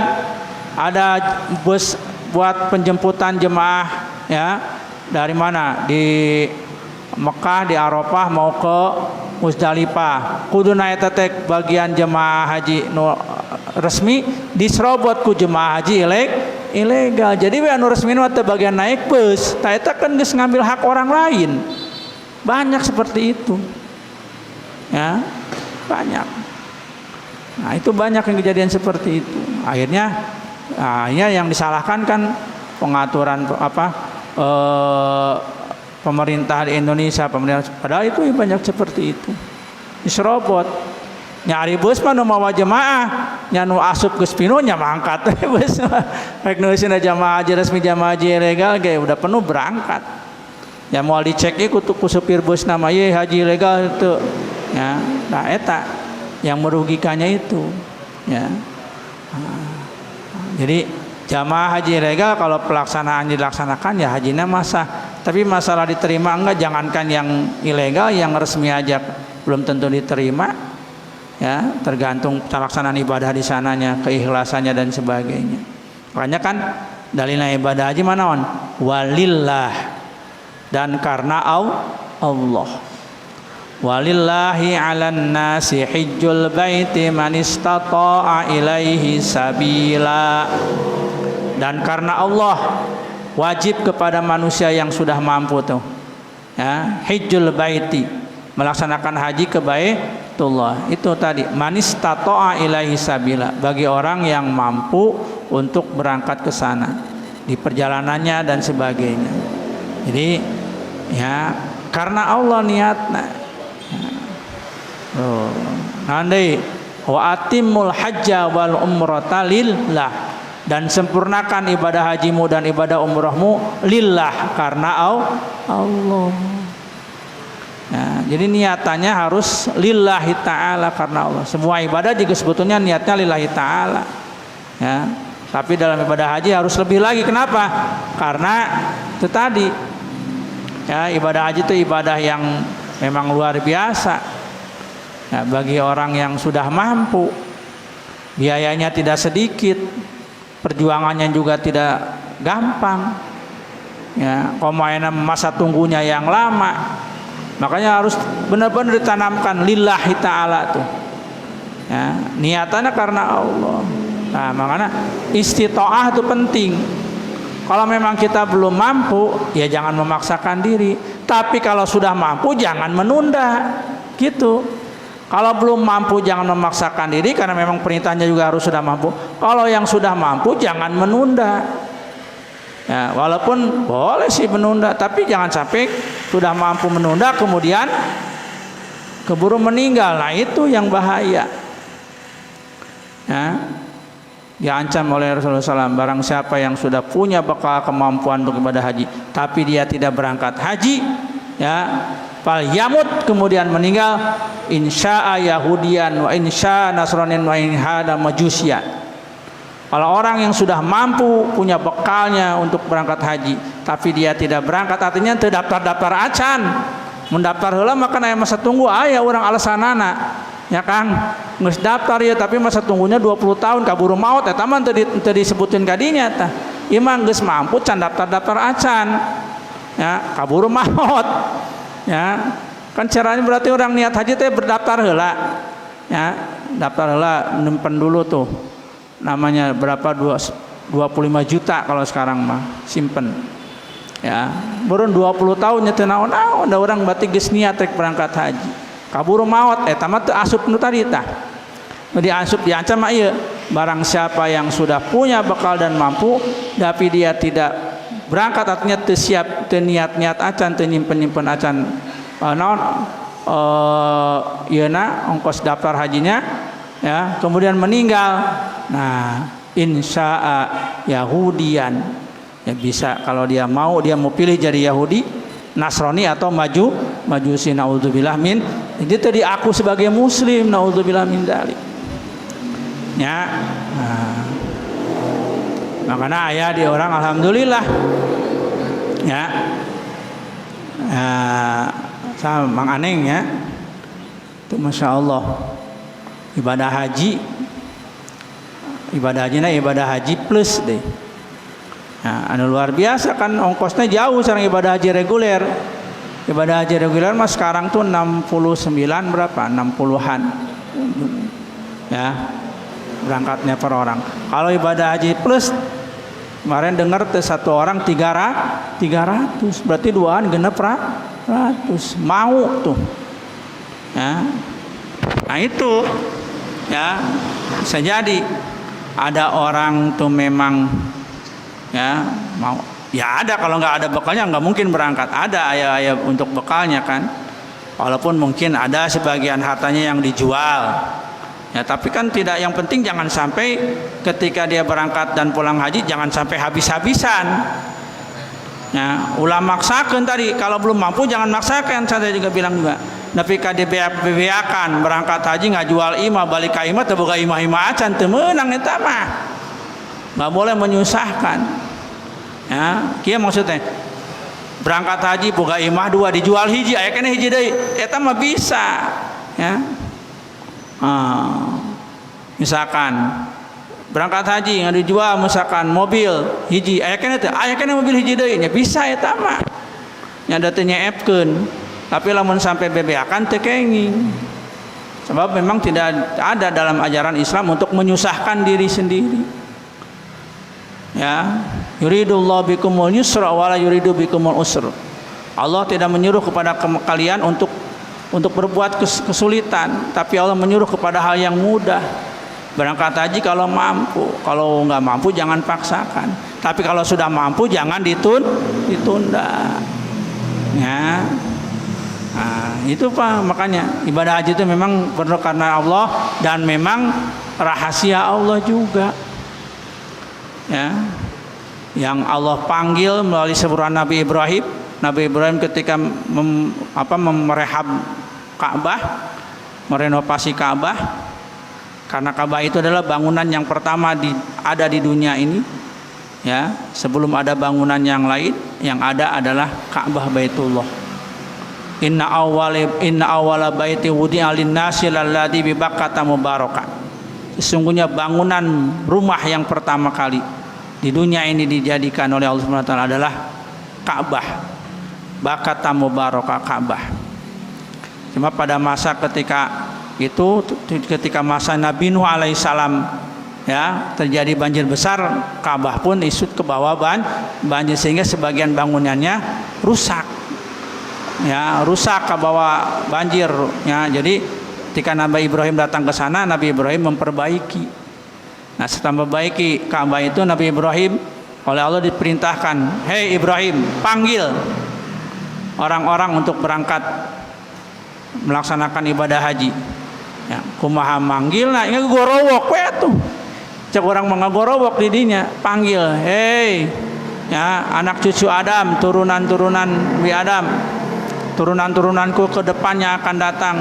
Ada bus buat penjemputan jemaah ya dari mana di Mekah di Arafah mau ke Musdalifah kudu naeta teh bagian jemaah haji nu resmi diserobot ku jemaah haji ilegal. Jadi we anu resmi teh bagian naik bus tah eta kan geus ngambil hak orang lain. Banyak seperti itu ya, banyak. Nah itu banyak yang kejadian seperti itu. Akhirnya yang disalahkan kan pengaturan pemerintah di Indonesia, padahal itu banyak seperti itu. Diserobot. Nyari bus mah nu mawa jemaah, nya nu asup geus pinu nya mangkat bus. Rek nulisina jamaah haji resmi jamaah haji ilegal ge udah penuh berangkat. Ya moal dicek ieu ku supir bus nama ieu haji ilegal itu. Ya, nah eta yang merugikannya itu. Ya. Jadi jamaah haji ilegal kalau pelaksanaan dilaksanakan ya hajinya masa. Tapi masalah diterima enggak, jangankan yang ilegal, yang resmi aja belum tentu diterima. Ya, tergantung pelaksanaan ibadah di sananya, keikhlasannya dan sebagainya. Makanya kan dalilnya ibadah haji mana on? Walillah, dan karena Allah. Walillahi 'alan nasi hijjul baiti man istata'a ilaihi sabila. Dan karena Allah wajib kepada manusia yang sudah mampu tuh ya, hijjul baiti, melaksanakan haji ke Baitullah. Itu tadi man istata'a ilaihi sabila, bagi orang yang mampu untuk berangkat ke sana di perjalanannya dan sebagainya. Jadi ya karena Allah niatna. Nanti wa atimul hajja wal umrata lillah, dan sempurnakan ibadah hajimu dan ibadah umrahmu lillah, karena Allah. Nah, jadi niatannya harus lillahi ta'ala, karena Allah. Semua ibadah juga sebetulnya niatnya lillahi ta'ala ya. Tapi dalam ibadah haji harus lebih lagi. Kenapa? Karena itu tadi ya, ibadah haji itu ibadah yang memang luar biasa ya, bagi orang yang sudah mampu. Biayanya tidak sedikit, perjuangannya juga tidak gampang ya, komainan masa tunggunya yang lama. Makanya harus benar-benar ditanamkan lillahi ta'ala tuh ya, niatannya karena Allah. Nah makanya istita'ah itu penting. Kalau memang kita belum mampu ya jangan memaksakan diri, tapi kalau sudah mampu jangan menunda gitu. Kalau belum mampu jangan memaksakan diri, karena memang perintahnya juga harus sudah mampu. Kalau yang sudah mampu jangan menunda ya, walaupun boleh sih menunda, tapi jangan sampai sudah mampu menunda kemudian keburu meninggal. Nah itu yang bahaya ya. Diancam oleh Rasulullah SAW, barang siapa yang sudah punya bekal kemampuan untuk ibadah haji tapi dia tidak berangkat haji ya, fal yamut, kemudian meninggal, insya'a yahudian wa insya'a nasranin wa inhada majusian. Kalau orang yang sudah mampu punya bekalnya untuk berangkat haji tapi dia tidak berangkat, artinya terdaftar-daftar acan, mendaftar heula maka aya masa tunggu aya urang alasanana ya Kang, geus daftar ya tapi masa tunggunya 20 tahun kaburu maot eta mah teu disebutkeun ka dinya tah. Ieu mah geus mampu can daftar-daftar acan ya, kaburu maot ya. Kan caranya berarti orang niat haji teh berdaftar heula ya, daftar heula nyimpen dulu tuh namanya berapa, 25 juta kalau sekarang mah simpen ya, burun 20 tahun nya teu naon-naon da urang berarti geus niat rek berangkat haji kaburu maot eta mah teu asup nu tadi tah. Nu diasup diancam mah ieu, barang siapa yang sudah punya bekal dan mampu tapi dia tidak berangkat, artinya teu siap, teu niat-niat acan, teu nyimpen-nyimpen acan naon ieuna ongkos daftar hajinya ya, kemudian meninggal. Nah insya'a yahudian ya, bisa kalau dia mau pilih jadi Yahudi, Nasrani atau majusi, naudzubillah min, itu tadi aku sebagai muslim, naudzubillah min dzalik ya. Nah, makanya aya di orang alhamdulillah ya, sama Mang Aneng ya, itu masya Allah ibadah haji, ibadah haji plus deh Nah, anu luar biasa kan ongkosnya jauh sareng ibadah haji reguler. Ibadah haji reguler mah sekarang tuh 69 berapa? 60-an. Ya. Berangkatnya per orang. Kalau ibadah haji plus kemarin dengar satu orang 300, berarti duaan genep 100. Mau tuh. Ya. Nah itu ya bisa jadi ada orang tuh memang ya mau ya ada, kalau nggak ada bekalnya nggak mungkin berangkat, ada ayah untuk bekalnya kan, walaupun mungkin ada sebagian hartanya yang dijual ya, tapi kan tidak, yang penting jangan sampai ketika dia berangkat dan pulang haji jangan sampai habis-habisan ya. Ulah maksakan tadi, kalau belum mampu jangan maksakan, saya juga bilang juga tapi KDBA-kan berangkat haji nggak jual imah balik ke imah terbuka imah acan temenang itu mah nggak boleh menyusahkan ya. Kia maksudnya berangkat haji boga imah 2 dijual hiji aya kene hiji deui eta mah bisa ya. Misalkan berangkat haji nggak dijual misalkan mobil hiji aya kene mobil hiji deui nya bisa eta mah nya da teu nyeepkeun. Tapi lamun sampai bebeakan teu kenging. Sebab memang tidak ada dalam ajaran Islam untuk menyusahkan diri sendiri. Ya, yuridullahu bikumul yusra wala yuridu bikumul usra. Allah tidak menyuruh kepada kalian untuk berbuat kesulitan, tapi Allah menyuruh kepada hal yang mudah. Berangkat haji kalau mampu, kalau nggak mampu jangan paksakan. Tapi kalau sudah mampu jangan ditunda. Ya. Nah, itu Pak, makanya ibadah haji itu memang perlu karena Allah dan memang rahasia Allah juga. Ya. Yang Allah panggil melalui sebutan Nabi Ibrahim. Nabi Ibrahim ketika merehab Ka'bah, merenovasi Ka'bah. Karena Ka'bah itu adalah bangunan yang pertama ada di dunia ini. Ya, sebelum ada bangunan yang lain, yang ada adalah Ka'bah Baitullah. Inna awwala baiti wudi'a lin-nasi lalladzi bi Bakkata mubaraka. Sesungguhnya bangunan rumah yang pertama kali di dunia ini dijadikan oleh Allah Subhanahu wa taala adalah Ka'bah. Bakkata mubaraka, Ka'bah. Cuma pada masa ketika masa Nabi Nuh alaihissalam ya, terjadi banjir besar, Ka'bah pun isut ke bawah banjir sehingga sebagian bangunannya rusak. Ya, rusak ke bawah banjir ya. Jadi ketika Nabi Ibrahim datang ke sana, Nabi Ibrahim memperbaiki. Nah, setelah memperbaiki Ka'bah itu, Nabi Ibrahim oleh Allah diperintahkan, "Hei Ibrahim, panggil orang-orang untuk berangkat melaksanakan ibadah haji." Ya, kumaha manggilna ngagorowok we atuh. Cek orang mangagorowok di dinya, panggil, "Hei, ya anak cucu Adam, turunan-turunan Nabi Adam. Turunan-turunanku ke depannya akan datang,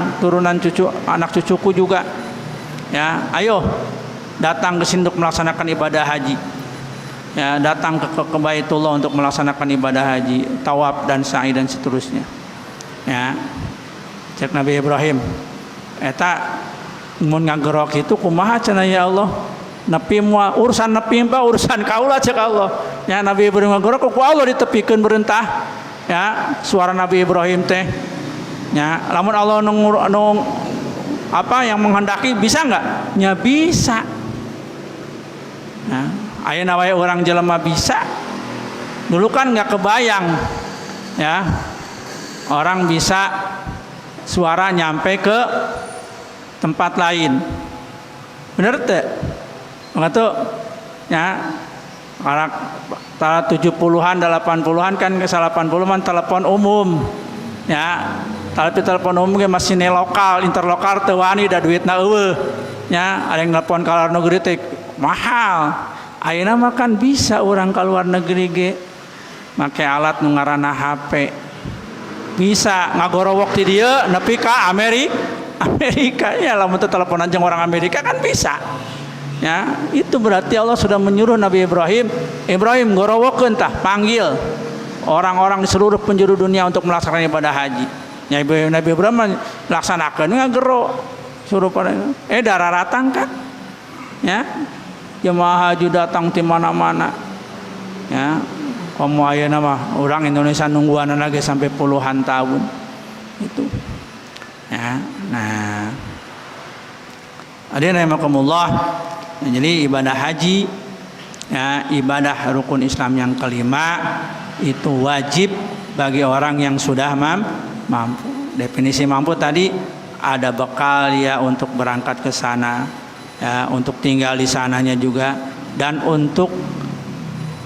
anak cucuku juga. Ya, ayo datang ke sini untuk melaksanakan ibadah haji. Ya, datang ke Baitullah untuk melaksanakan ibadah haji, tawaf dan sa'i dan seterusnya." Ya. Cek Nabi Ibrahim, eta mun ngagerok itu kumaha cenah ya Allah? Nepi moal urusan nepi mah urusan kaula cek Allah. Ya, Nabi Ibrahim ngagerok ku Allah ditepikeun berentah. Ya, suara Nabi Ibrahim teh ya, lamun Allah nung yang menghendaki bisa enggak? Ya bisa. Ya, ayeuna wae urang jelema bisa. Dulu kan enggak kebayang ya, orang bisa suara nyampe ke tempat lain. Bener teh? Begitu ya. Karena 70-an 80-an kan ke 80-an telepon umum ya, tapi telepon umum masih lokal, interlokal teu wani da duitna eueuh ya. Ada yang telepon ka luar negeri teh mahal. Ayeuna mah kan bisa urang ka luar negeri ge make alat nu ngaranna HP, bisa ngagorowok di dieu nepi ka Amerika ya. Lamun teu teleponan jeung orang Amerika kan bisa. Ya, itu berarti Allah sudah menyuruh Nabi Ibrahim gorowokeun tah, panggil orang-orang di seluruh penjuru dunia untuk melaksanakan ibadah haji. Ya, Nabi Ibrahim laksanakeun ngagero suruh pada darah datang kan. Ya. Jemaah haji datang di mana-mana. Ya, komo ayeuna mah orang Indonesia nungguan lagi sampai puluhan tahun itu. Ya, nah, hadirin rahimakumullah. Jadi ibadah haji, ya, ibadah rukun Islam yang kelima itu wajib bagi orang yang sudah mampu. Definisi mampu tadi ada bekal ya untuk berangkat ke sana, ya, untuk tinggal di sananya juga, dan untuk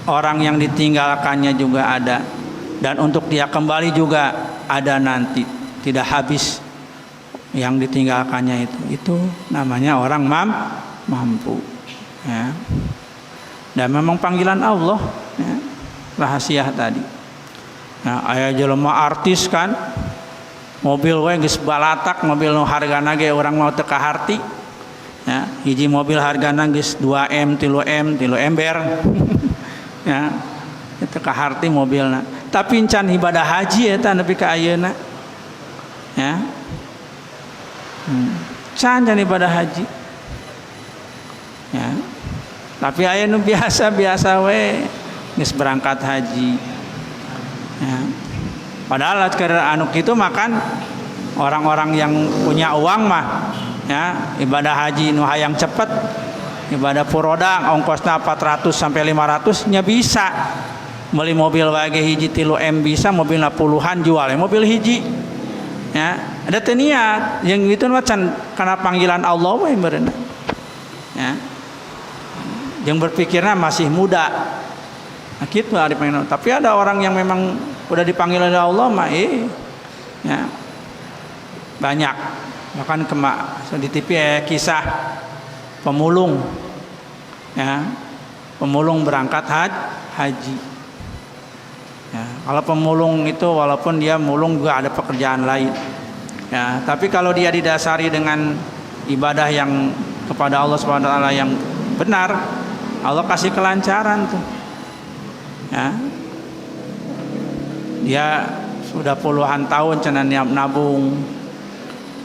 orang yang ditinggalkannya juga ada, dan untuk dia kembali juga ada nanti, tidak habis yang ditinggalkannya itu namanya orang mampu, ya. Dan memang panggilan Allah, ya, rahasia tadi. Nah, aya jelema artis kan, mobil we geus balatak, mobil nu hargana ge urang mau teu kaharti. Ya, hiji mobil hargana geus 2M, 3M ember. Ya, teu kaharti mobilna. Tapi encan ibadah haji eta nepi ka ayeuna. Ya. Can ibadah haji. Ya. Tapi aya nu biasa-biasa we geus berangkat haji. Ya. Padahal karena anu kitu makan orang-orang yang punya uang mah, ya, ibadah haji nu hayang cepet, ibadah furoda ongkosna 400 sampai 500 nya bisa. Beli mobil wae hiji 3M bisa, mobilna puluhan jual mobil hiji. Ya, ada teu niat yang itu mah can kana panggilan Allah we meureunna. Ya. Yang berpikirnya masih muda. Nah, gitu ada pengen. Tapi ada orang yang memang udah dipanggil oleh Allah mah ya, banyak. Bahkan di TV kisah pemulung, ya, pemulung berangkat haji. Ya, kalau pemulung itu walaupun dia mulung juga ada pekerjaan lain. Ya, tapi kalau dia didasari dengan ibadah yang kepada Allah Subhanahu wa taala yang benar, Allah kasih kelancaran tuh. Ya. Dia sudah puluhan tahun cenah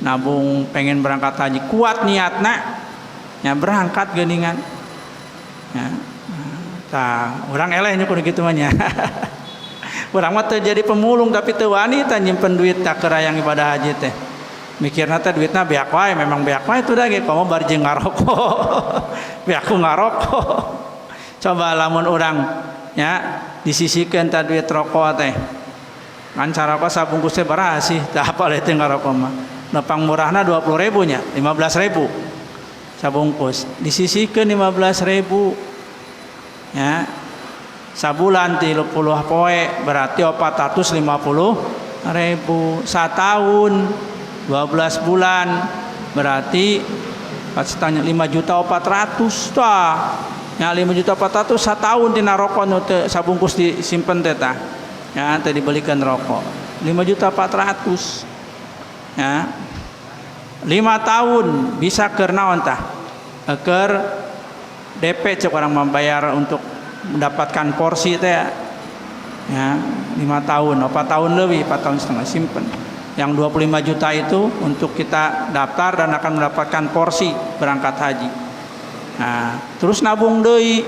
nabung pengen berangkat haji, kuat niatna ya berangkat geuningan. Ya. Tah, urang eleh nya kudu kitu mah nya. Urang mah teu jadi pemulung tapi teu wani tah nyimpen duit tak kerayang ibadah haji teh. Mikirna teh duitna beak wae, memang beak wae itu dah ge komo bari jeung ngarokok. Beaku ngarokok. Coba lamun urang ya disisikeun tah duit rokok teh. Kan caroko sabungkus teh baraha sih? Tah apal teh ngarokok mah. Nepang murahna 20.000 nya, 15.000 sabungkus. Disisikeun 15.000. Ya. Sabulan 30 poe berarti 450.000. Satahun 12 bulan berarti pas tanya 5.400.000 tah. Ya 5.400.000 satahun tina rokok nu teu sabungkus disimpen teh tah. Ya teh dibelikan rokok 5.400.000. Ya 5 tahun bisa keur naon tah? Keur DP cek orang membayar untuk mendapatkan porsi teh. Ya 5 tahun, 4 tahun lebih, 4 tahun setengah simpen. Yang 25 juta itu untuk kita daftar dan akan mendapatkan porsi berangkat haji. Nah, terus nabung deui.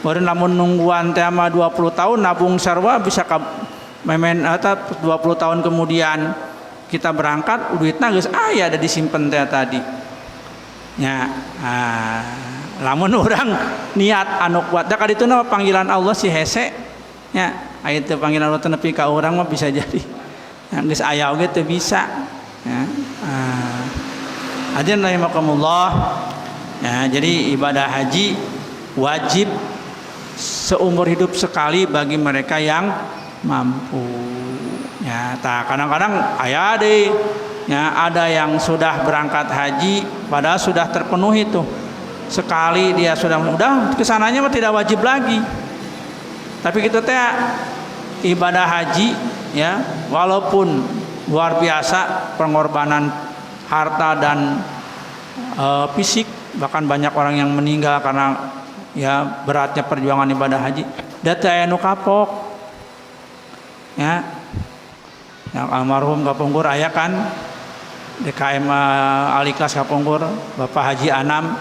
Baru namun nungguan teh mah 20 tahun nabung sarua bisa ka memen eta 20 tahun kemudian kita berangkat duitna geus aya ada disimpen teh tadi. Ya, lamun urang niat anu kuat da ka dituna panggilan Allah si hese. Ya, aya teh panggilan Allah teh nepi ka urang mah bisa jadi. Ya, geus aya oge teu bisa. Ya. Hadirin rahimakumullah. Ya, jadi ibadah haji wajib seumur hidup sekali bagi mereka yang mampu. Ya, kadang-kadang aya deh, ya ada yang sudah berangkat haji padahal sudah terpenuhi tuh. Sekali dia sudah kesananya mah tidak wajib lagi. Tapi kita teh ibadah haji ya, walaupun luar biasa pengorbanan harta dan fisik, bahkan banyak orang yang meninggal karena ya beratnya perjuangan ibadah haji. Data aya nu kapok. Ya. Yang almarhum kapungkur aya kan DKM Aliklas kapungkur Bapak Haji Anam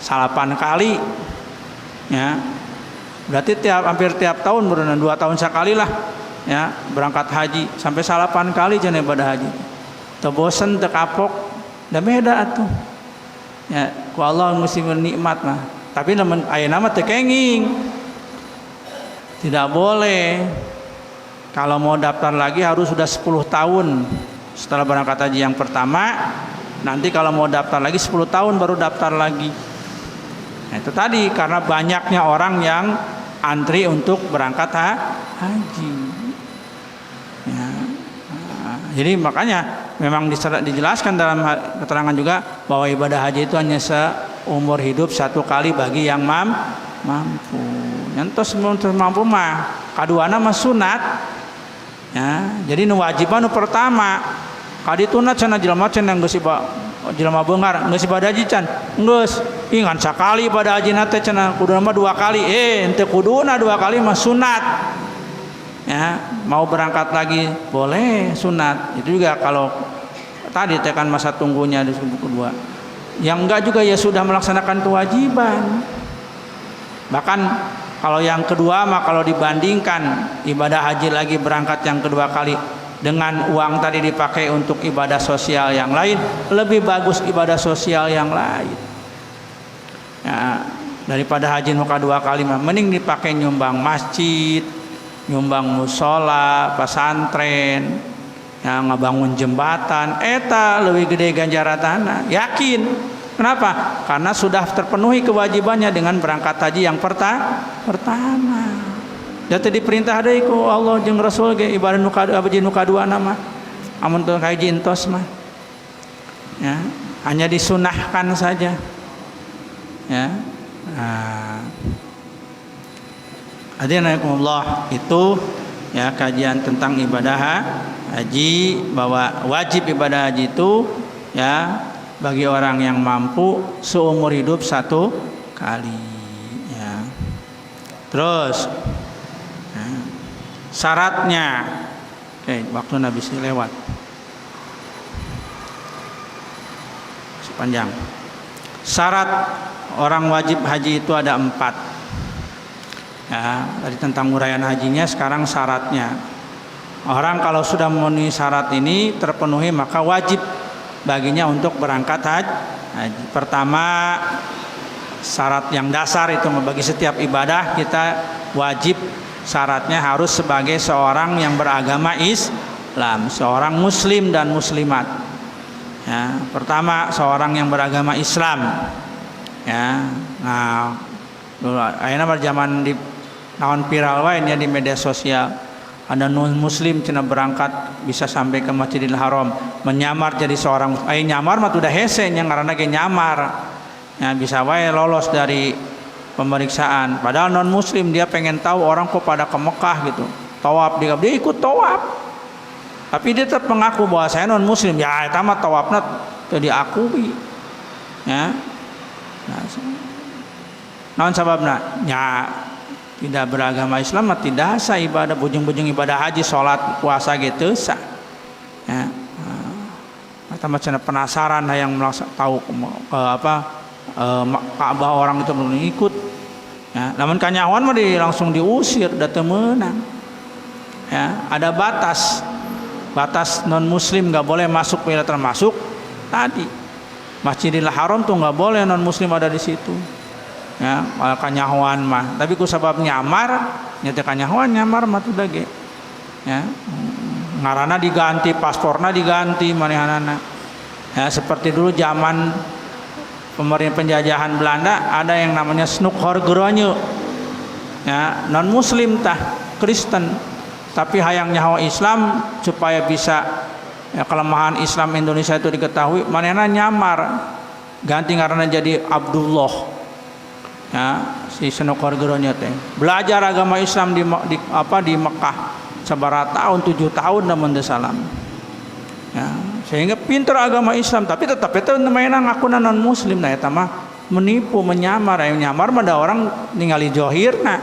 8 kali. Ya. Berarti hampir tiap tahun berenang 2 tahun sekali lah ya berangkat haji sampai 8 kali cenah ibadah haji. Teu bosen teu kapok, da beda atuh. Ya, ku Allah mesti nikmat mah. Tapi lamun ayeuna mah teu kenging. Tidak boleh. Kalau mau daftar lagi harus sudah 10 tahun setelah berangkat haji yang pertama. Nanti kalau mau daftar lagi 10 tahun baru daftar lagi. Nah, itu tadi karena banyaknya orang yang antri untuk berangkat haji. Ya. Nah, jadi makanya memang dijelaskan dalam keterangan juga bahwa ibadah haji itu hanya seumur hidup 1 kali bagi yang mampu. Nyentos mampu mah kaduana mah sunat. Ya, jadi nu wajib nu pertama kadituna cenah jelema cenah geus jelema beungar geus ibadah haji can geus ingan sakali ibadah haji teh cenah kuduna mah 2 kali henteu kuduna 2 kali mah sunat. Ya, mau berangkat lagi boleh sunat. Itu juga kalau tadi tekan masa tunggunya di kedua. Yang enggak juga ya sudah melaksanakan kewajiban. Bahkan kalau yang kedua mah kalau dibandingkan ibadah haji lagi berangkat yang kedua kali dengan uang tadi dipakai untuk ibadah sosial yang lain, lebih bagus ibadah sosial yang lain. Ya, daripada haji muka 2 kali mah mending dipakai nyumbang masjid, nyumbang musola, pesantren, yang ngebangun jembatan, eta lebih gede ganjaranana. Yakin. Kenapa? Karena sudah terpenuhi kewajibannya dengan berangkat haji yang pertama. Jadi diperintah deui ku Allah jeung Rasul ge ibadah nu kadua nama. Amun teu haji entos mah. Ya, hanya disunahkan saja. Ya. Nah. Hadirinkumullah, itu ya kajian tentang ibadah haji, bahwa wajib ibadah haji itu ya bagi orang yang mampu seumur hidup 1 kali ya. Terus ya, syaratnya waktu Nabi lewat sepanjang. Syarat orang wajib haji itu ada 4 ya. Tadi tentang uraian hajinya, sekarang syaratnya. Orang kalau sudah memenuhi syarat ini terpenuhi maka wajib baginya untuk berangkat haji. Pertama, syarat yang dasar itu bagi setiap ibadah kita wajib syaratnya harus sebagai seorang yang beragama Islam, seorang muslim dan muslimat. Ya, pertama seorang yang beragama Islam. Ya, nah, dulu ayeuna zaman di naon viral wae nya di media sosial. Ada non muslim cenah berangkat bisa sampai ke Masjidil Haram, menyamar jadi seorang nyamar mah udah hese nya ngaranna ge nyamar. Ya, bisa wae lolos dari pemeriksaan. Padahal non muslim dia pengen tahu orang kok pada ke Mekah gitu. Tawaf dia ikut tawaf. Tapi dia tetap mengaku bahwa saya non muslim. Ya eta mah tawafna teu diakui. Ya. Nah, naon sababna? Ya tidak beragama Islam mah tidak sah ibadah bujung-bujung ibadah haji, salat, puasa gitu sah. Ya. Eta mah cenah penasaran hayang tahu Ka'bah orang itu belum ikut. Ya, namun kanyawan mah langsung diusir, da teu meunang. Ya, ada batas. Batas non muslim enggak boleh masuk, bila termasuk tadi Masjidil Haram tuh enggak boleh non muslim ada di situ. Ya, kanyahoan mah. Tapi ku sabab nyamar, nya teh kanyahoan nyamar mah tuh dage. Ya. Ngaranna diganti, pasporna diganti manehanana. Ya, seperti dulu zaman pemerintah penjajahan Belanda ada yang namanya Snoekhorgeronje. Ya, non muslim tah, Kristen. Tapi hayang nyaho Islam supaya bisa ya, kelemahan Islam Indonesia itu diketahui, manehna nyamar. Ganti ngaranna jadi Abdullah. Ya, si Snoekhorgeronje teh belajar agama Islam di Mekah sabaraha tahun, 7 tahun namun salam. Ya, sehingga pintar agama Islam tapi tetap itu namanya ngakuna non muslim. Nah eta mah menipu, menyamar. Nyamar mah ada orang ningali johirna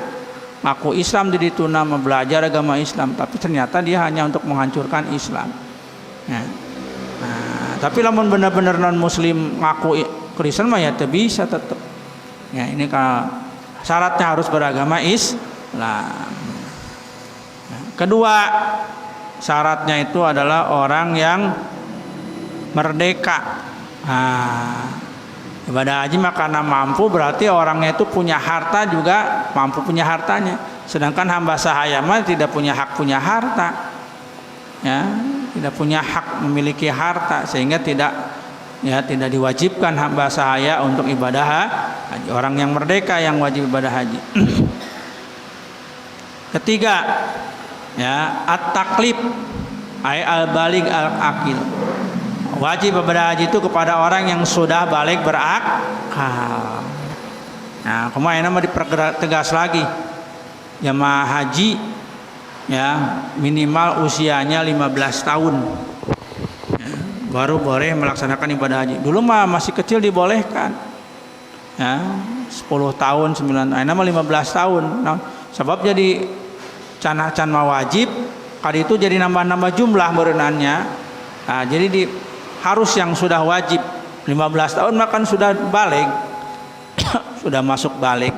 ngaku Islam di dituna belajar agama Islam tapi ternyata dia hanya untuk menghancurkan Islam. Ya. Nah, tapi lamun benar-benar non muslim ngaku Kristen mah ya teu bisa tetap. Ya, ini kalau Syaratnya harus beragama Islam. Kedua, syaratnya itu adalah orang yang merdeka. Ibadah haji mah karena mampu, berarti orangnya itu punya harta juga mampu punya hartanya. Sedangkan hamba sahaya mah tidak punya hak punya harta. Ya, tidak punya hak memiliki harta, sehingga tidak diwajibkan hamba sahaya untuk ibadah haji. Orang yang merdeka yang wajib ibadah haji. Ketiga, ya, at-taklif ay al-baligh al-aqil. Wajib ibadah haji itu kepada orang yang sudah balik berakal. Nah, kemarin mah dipertegas lagi. Jamaah haji ya minimal usianya 15 tahun. Ya, baru boleh melaksanakan ibadah haji. Dulu mah masih kecil dibolehkan. Ya, 10 tahun, 9 tahun, mah 15 tahun. Nah, sebab jadi can mah wajib, kali itu jadi nambah-nambah jumlah berenannya. Nah, jadi harus yang sudah wajib 15 tahun makan sudah balik. Sudah masuk balik.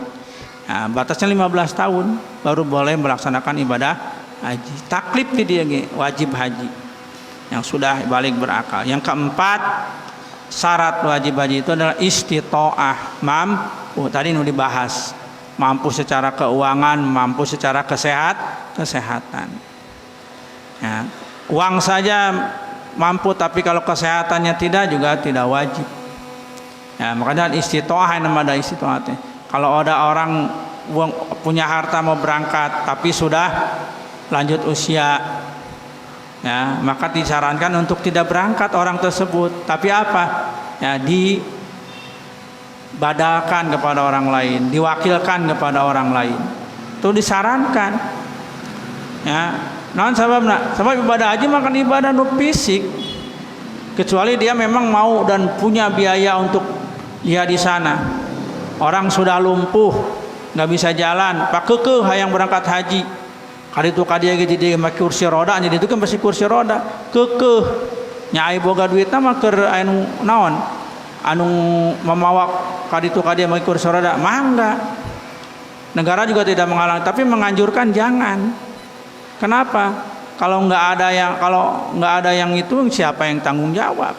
Nah, batasnya 15 tahun baru boleh melaksanakan ibadah haji. Taklif dia wajib haji yang sudah balik berakal. Yang keempat, syarat wajib haji itu adalah istita'ah, mampu. Tadi nu dibahas, mampu secara keuangan, mampu secara kesehatan. Ya, uang saja mampu, tapi kalau kesehatannya tidak juga tidak wajib. Ya, makanya istita'ah yang namanya istita'ah. Kalau ada orang punya harta mau berangkat tapi sudah lanjut usia, ya, maka disarankan untuk tidak berangkat orang tersebut. Tapi apa? Ya, dibadalkan kepada orang lain, diwakilkan kepada orang lain. Itu disarankan. Ya, non sebab ibadah haji makan ibadah nu fisik. Kecuali dia memang mau dan punya biaya untuk dia di sana. Orang sudah lumpuh, nggak bisa jalan, pak kekeh hayang berangkat haji. Kali itu kadia gitu dia make kursi roda, jadi itu kan masih kursi roda, kekeh. Nyai boga duitna mah keur anu naon, anu memawak kali itu kadia make kursi roda, mangga. Negara juga tidak menghalangi, tapi menganjurkan jangan. Kenapa? Kalau nggak ada yang itu, siapa yang tanggung jawab?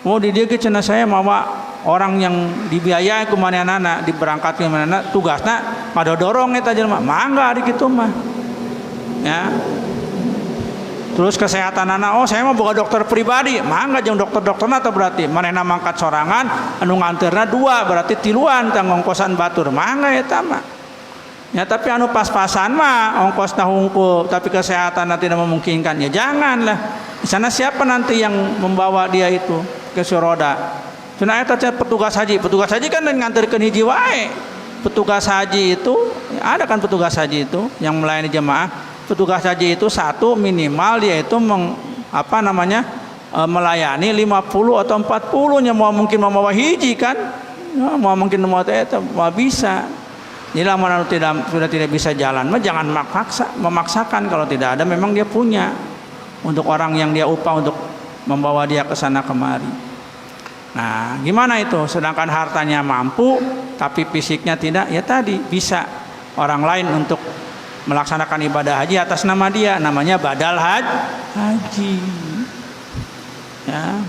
Mau di dia ke cenah saya mawa orang yang dibiayai ke mana-mana, diberangkatkan ke mana-mana, tugasnya ngadodorong eta jelema, mangga di kitu mah. Ya. Terus kesehatan anak, oh saya mau boga dokter pribadi, mangga jeung dokter-dokterna teh berarti manehna mangkat sorangan, anu nganterna 2 berarti 3 tanggung ongkosan batur, mangga eta mah. Ya, tapi anu pas-pasan mah ongkosna hungkul, tapi kesehatan tidak memungkinkan, ya janganlah. Di sana siapa nanti yang membawa dia itu ke roda? Cenah eta petugas haji kan nganterkeun hiji wae. Petugas haji itu ada kan petugas haji itu yang melayani jemaah. Petugas haji itu satu minimal dia itu melayani 50 atau 40 nya mau mungkin membawa hiji kan. Ya, mau mungkin mau eta mau bisa. Jadi lamun sudah tidak bisa jalan mah jangan memaksakan kalau tidak ada memang dia punya untuk orang yang dia upah untuk membawa dia ke sana kemari. Nah, gimana itu? Sedangkan hartanya mampu tapi fisiknya tidak, ya tadi bisa orang lain untuk melaksanakan ibadah haji atas nama dia, namanya badal haji. Ya.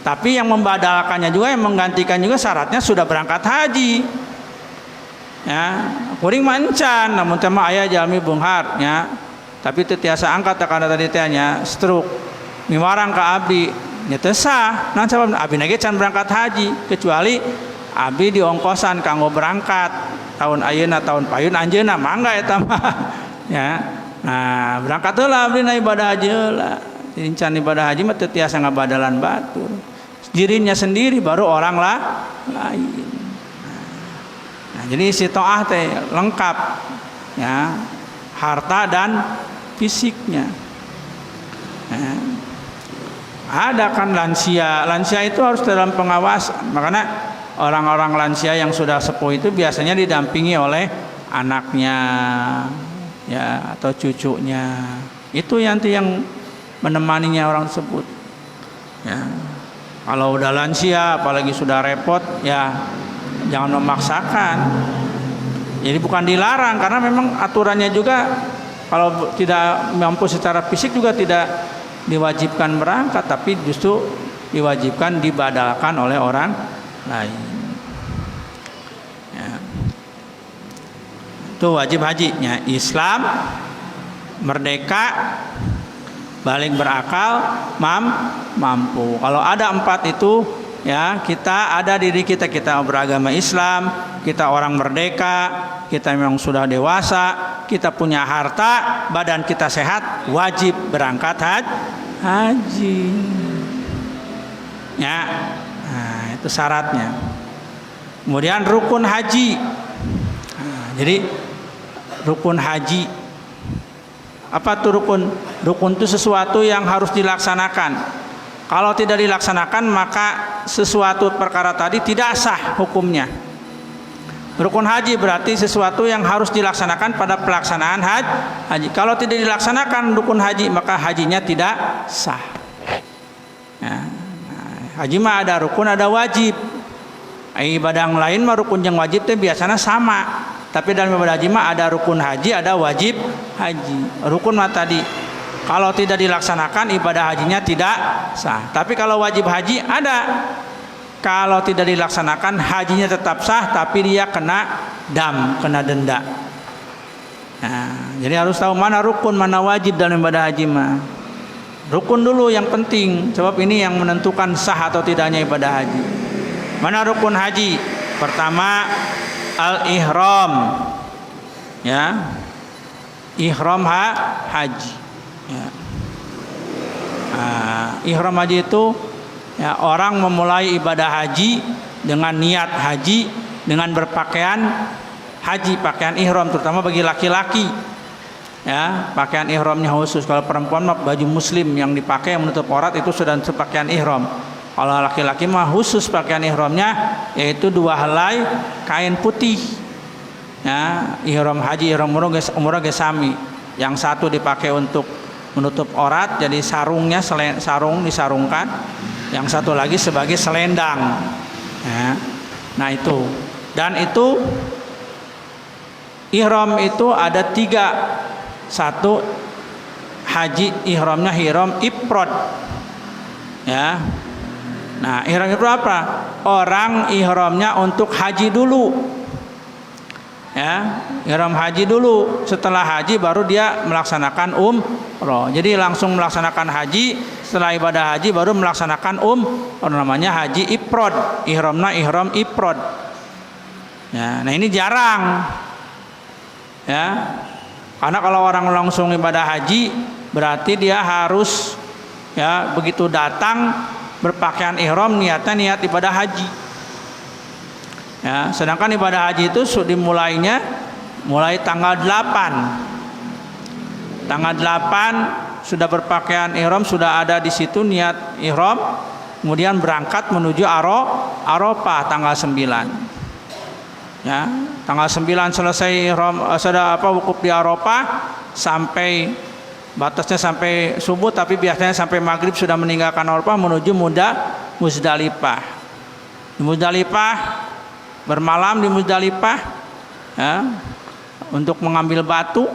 Tapi yang membadalkannya juga, yang menggantikan juga syaratnya sudah berangkat haji. Ya, kuring mancan namun tema aya jalmi bunghar ya. Tapi teu tiasa angkat kana tadi teh nya stroke. Miwarang ka abdi nya teu sah. Naon sabab abdi ge can berangkat haji, kecuali abdi diongkosan kanggo berangkat tahun ayeuna tahun payun anjeunna mangga eta mah. Ya. Nah, berangkat heula abdi na ibadah haji heula. Jadi can ibadah haji mah teu tiasa ngabadalan batur. Dirinya sendiri baru orang lain. Nah, jadi istita'ah teh lengkap ya, harta dan fisiknya. Ya. Ada kan lansia itu harus dalam pengawasan. Makanya orang-orang lansia yang sudah sepuh itu biasanya didampingi oleh anaknya ya atau cucunya. Itu nanti yang menemaninya orang tersebut. Ya. Kalau udah lansia apalagi sudah repot ya jangan memaksakan. Jadi bukan dilarang, karena memang aturannya juga kalau tidak mampu secara fisik juga tidak diwajibkan berangkat, tapi justru diwajibkan dibadalkan oleh orang lain. Ya. Itu wajib hajinya. Islam, merdeka, balik berakal, mampu. Kalau ada 4 itu, ya, kita ada diri kita beragama Islam, kita orang merdeka, kita memang sudah dewasa, kita punya harta, badan kita sehat, wajib berangkat haji. Ya, nah, itu syaratnya. Kemudian rukun haji. Nah, jadi rukun haji, apa tuh rukun? Rukun itu sesuatu yang harus dilaksanakan. Kalau tidak dilaksanakan maka sesuatu perkara tadi tidak sah hukumnya. Rukun haji berarti sesuatu yang harus dilaksanakan pada pelaksanaan haji. Kalau tidak dilaksanakan rukun haji maka hajinya tidak sah. Nah, haji mah ada rukun ada wajib. Ibadah yang lain mah rukun yang wajib itu biasanya sama. Tapi dalam ibadah haji mah ada rukun haji, ada wajib haji. Rukun mah tadi kalau tidak dilaksanakan ibadah hajinya tidak sah. Tapi kalau wajib haji ada. Kalau tidak dilaksanakan hajinya tetap sah, tapi dia kena denda. Nah, jadi harus tahu mana rukun, mana wajib dalam ibadah haji mah. Rukun dulu yang penting, sebab ini yang menentukan sah atau tidaknya ibadah haji. Mana rukun haji? Pertama, al-ihram. Ya. Ihram haji. Ya. Ihram haji itu, ya, orang memulai ibadah haji dengan niat haji, dengan berpakaian haji, pakaian ihram, terutama bagi laki-laki. Ya, pakaian ihramnya khusus. Kalau perempuan mah baju muslim yang dipakai yang menutup aurat itu sudah pakaian ihram. Kalau laki-laki mah khusus pakaian ihramnya yaitu 2 helai kain putih. Ya, ihram haji, ihram umrah gesami. Yang satu dipakai untuk menutup aurat, jadi sarungnya sarung disarungkan. Yang satu lagi sebagai selendang. Ya. Nah itu. Dan itu ihram itu ada 3. Satu, haji ihramnya ihram ifrad. Ya. Nah, ihram itu apa? Orang ihramnya untuk haji dulu. Ya, ihram haji dulu. Setelah haji baru dia melaksanakan umroh. Jadi langsung melaksanakan haji, setelah ibadah haji baru melaksanakan namanya haji ifrad. Ihramnya ihram ifrad. Ya, nah ini jarang. Ya. Karena kalau orang langsung ibadah haji berarti dia harus, ya, begitu datang berpakaian ihram niatnya niat ibadah haji. Ya, sedangkan ibadah haji itu dimulainya mulai tanggal 8. Tanggal 8 sudah berpakaian ihram, sudah ada di situ niat ihram, kemudian berangkat menuju Arafah tanggal 9. Ya, tanggal 9 selesai ihram, sudah wukuf di Arafah sampai batasnya sampai subuh, tapi biasanya sampai maghrib sudah meninggalkan Arafah menuju Muzdalifah. Di Muzdalifah bermalam di Muzdalifah, ya, untuk mengambil batu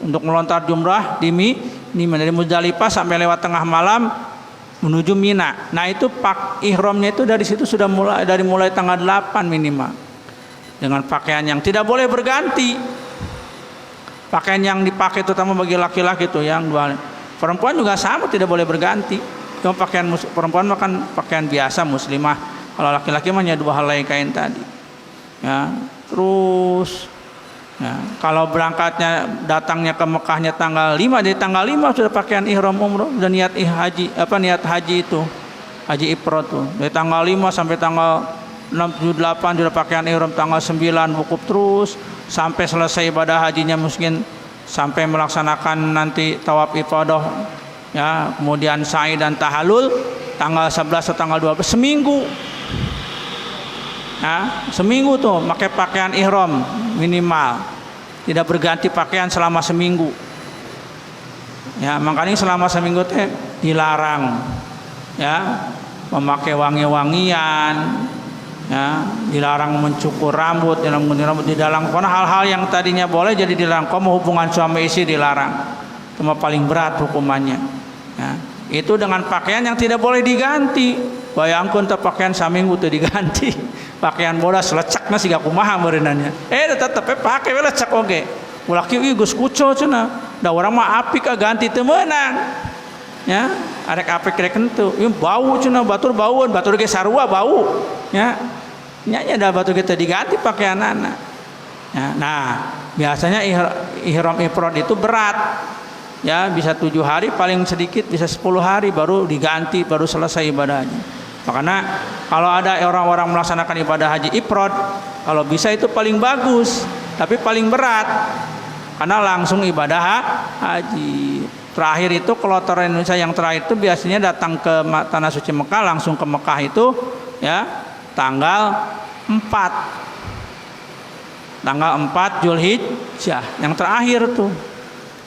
untuk melontar jumrah di dari Muzdalifah sampai lewat tengah malam menuju Mina. Nah itu ihramnya itu dari situ sudah mulai tanggal 8 minimal, dengan pakaian yang tidak boleh berganti. Pakaian yang dipakai terutama bagi laki-laki itu yang perempuan juga sama, tidak boleh berganti. Cuma pakaian perempuan makan pakaian biasa muslimah. Kalau laki-laki hanya 2 helai kain tadi. Ya, terus, ya, kalau berangkatnya datangnya ke Mekahnya tanggal 5, dari tanggal 5 sudah pakaian ihram umroh, sudah niat haji, niat haji itu, haji ifrad tuh. Dari tanggal 5 sampai tanggal 6, 7, 8 sudah pakaian ihram, tanggal 9 wukuf terus sampai selesai ibadah hajinya, mungkin sampai melaksanakan nanti tawaf ifadah, ya, kemudian sa'i dan tahallul tanggal 11 atau tanggal 12, seminggu. Ya, seminggu tuh pakai pakaian ihram minimal, tidak berganti pakaian selama seminggu. Ya, makanya selama seminggu teh dilarang, ya, memakai wangi-wangian, Ya, dilarang mencukur rambut, dilarang gunting rambut, dilarang karena hal-hal yang tadinya boleh jadi dilarang. Kamu hubungan suami istri dilarang, itu mah paling berat hukumannya. Ya, itu dengan pakaian yang tidak boleh diganti. Bayangkeun teh pakaian saminggu teu diganti, pakaian bodas lecak nasi gak kumaha meureunanya. Tetep pake lecak oge. Ulah kieu geus kuco cenah. Da urang mah apik ganti teu meunang. Ya, arek apik rek henteu. Ieu bau cenah, batur baueun, batur ge sarua bau. Ya. Nya da batu kita diganti pakaianana. Ya, nah, biasanya ihram ifrad itu berat. Ya, bisa 7 hari, paling sedikit bisa 10 hari baru diganti, baru selesai ibadahnya. Makanya kalau ada orang-orang melaksanakan ibadah haji ifrad, kalau bisa itu paling bagus, tapi paling berat karena langsung ibadah haji. Terakhir itu kloter Indonesia yang terakhir itu biasanya datang ke tanah suci Mekah, langsung ke Mekah itu ya tanggal 4 Zulhijjah yang terakhir tuh.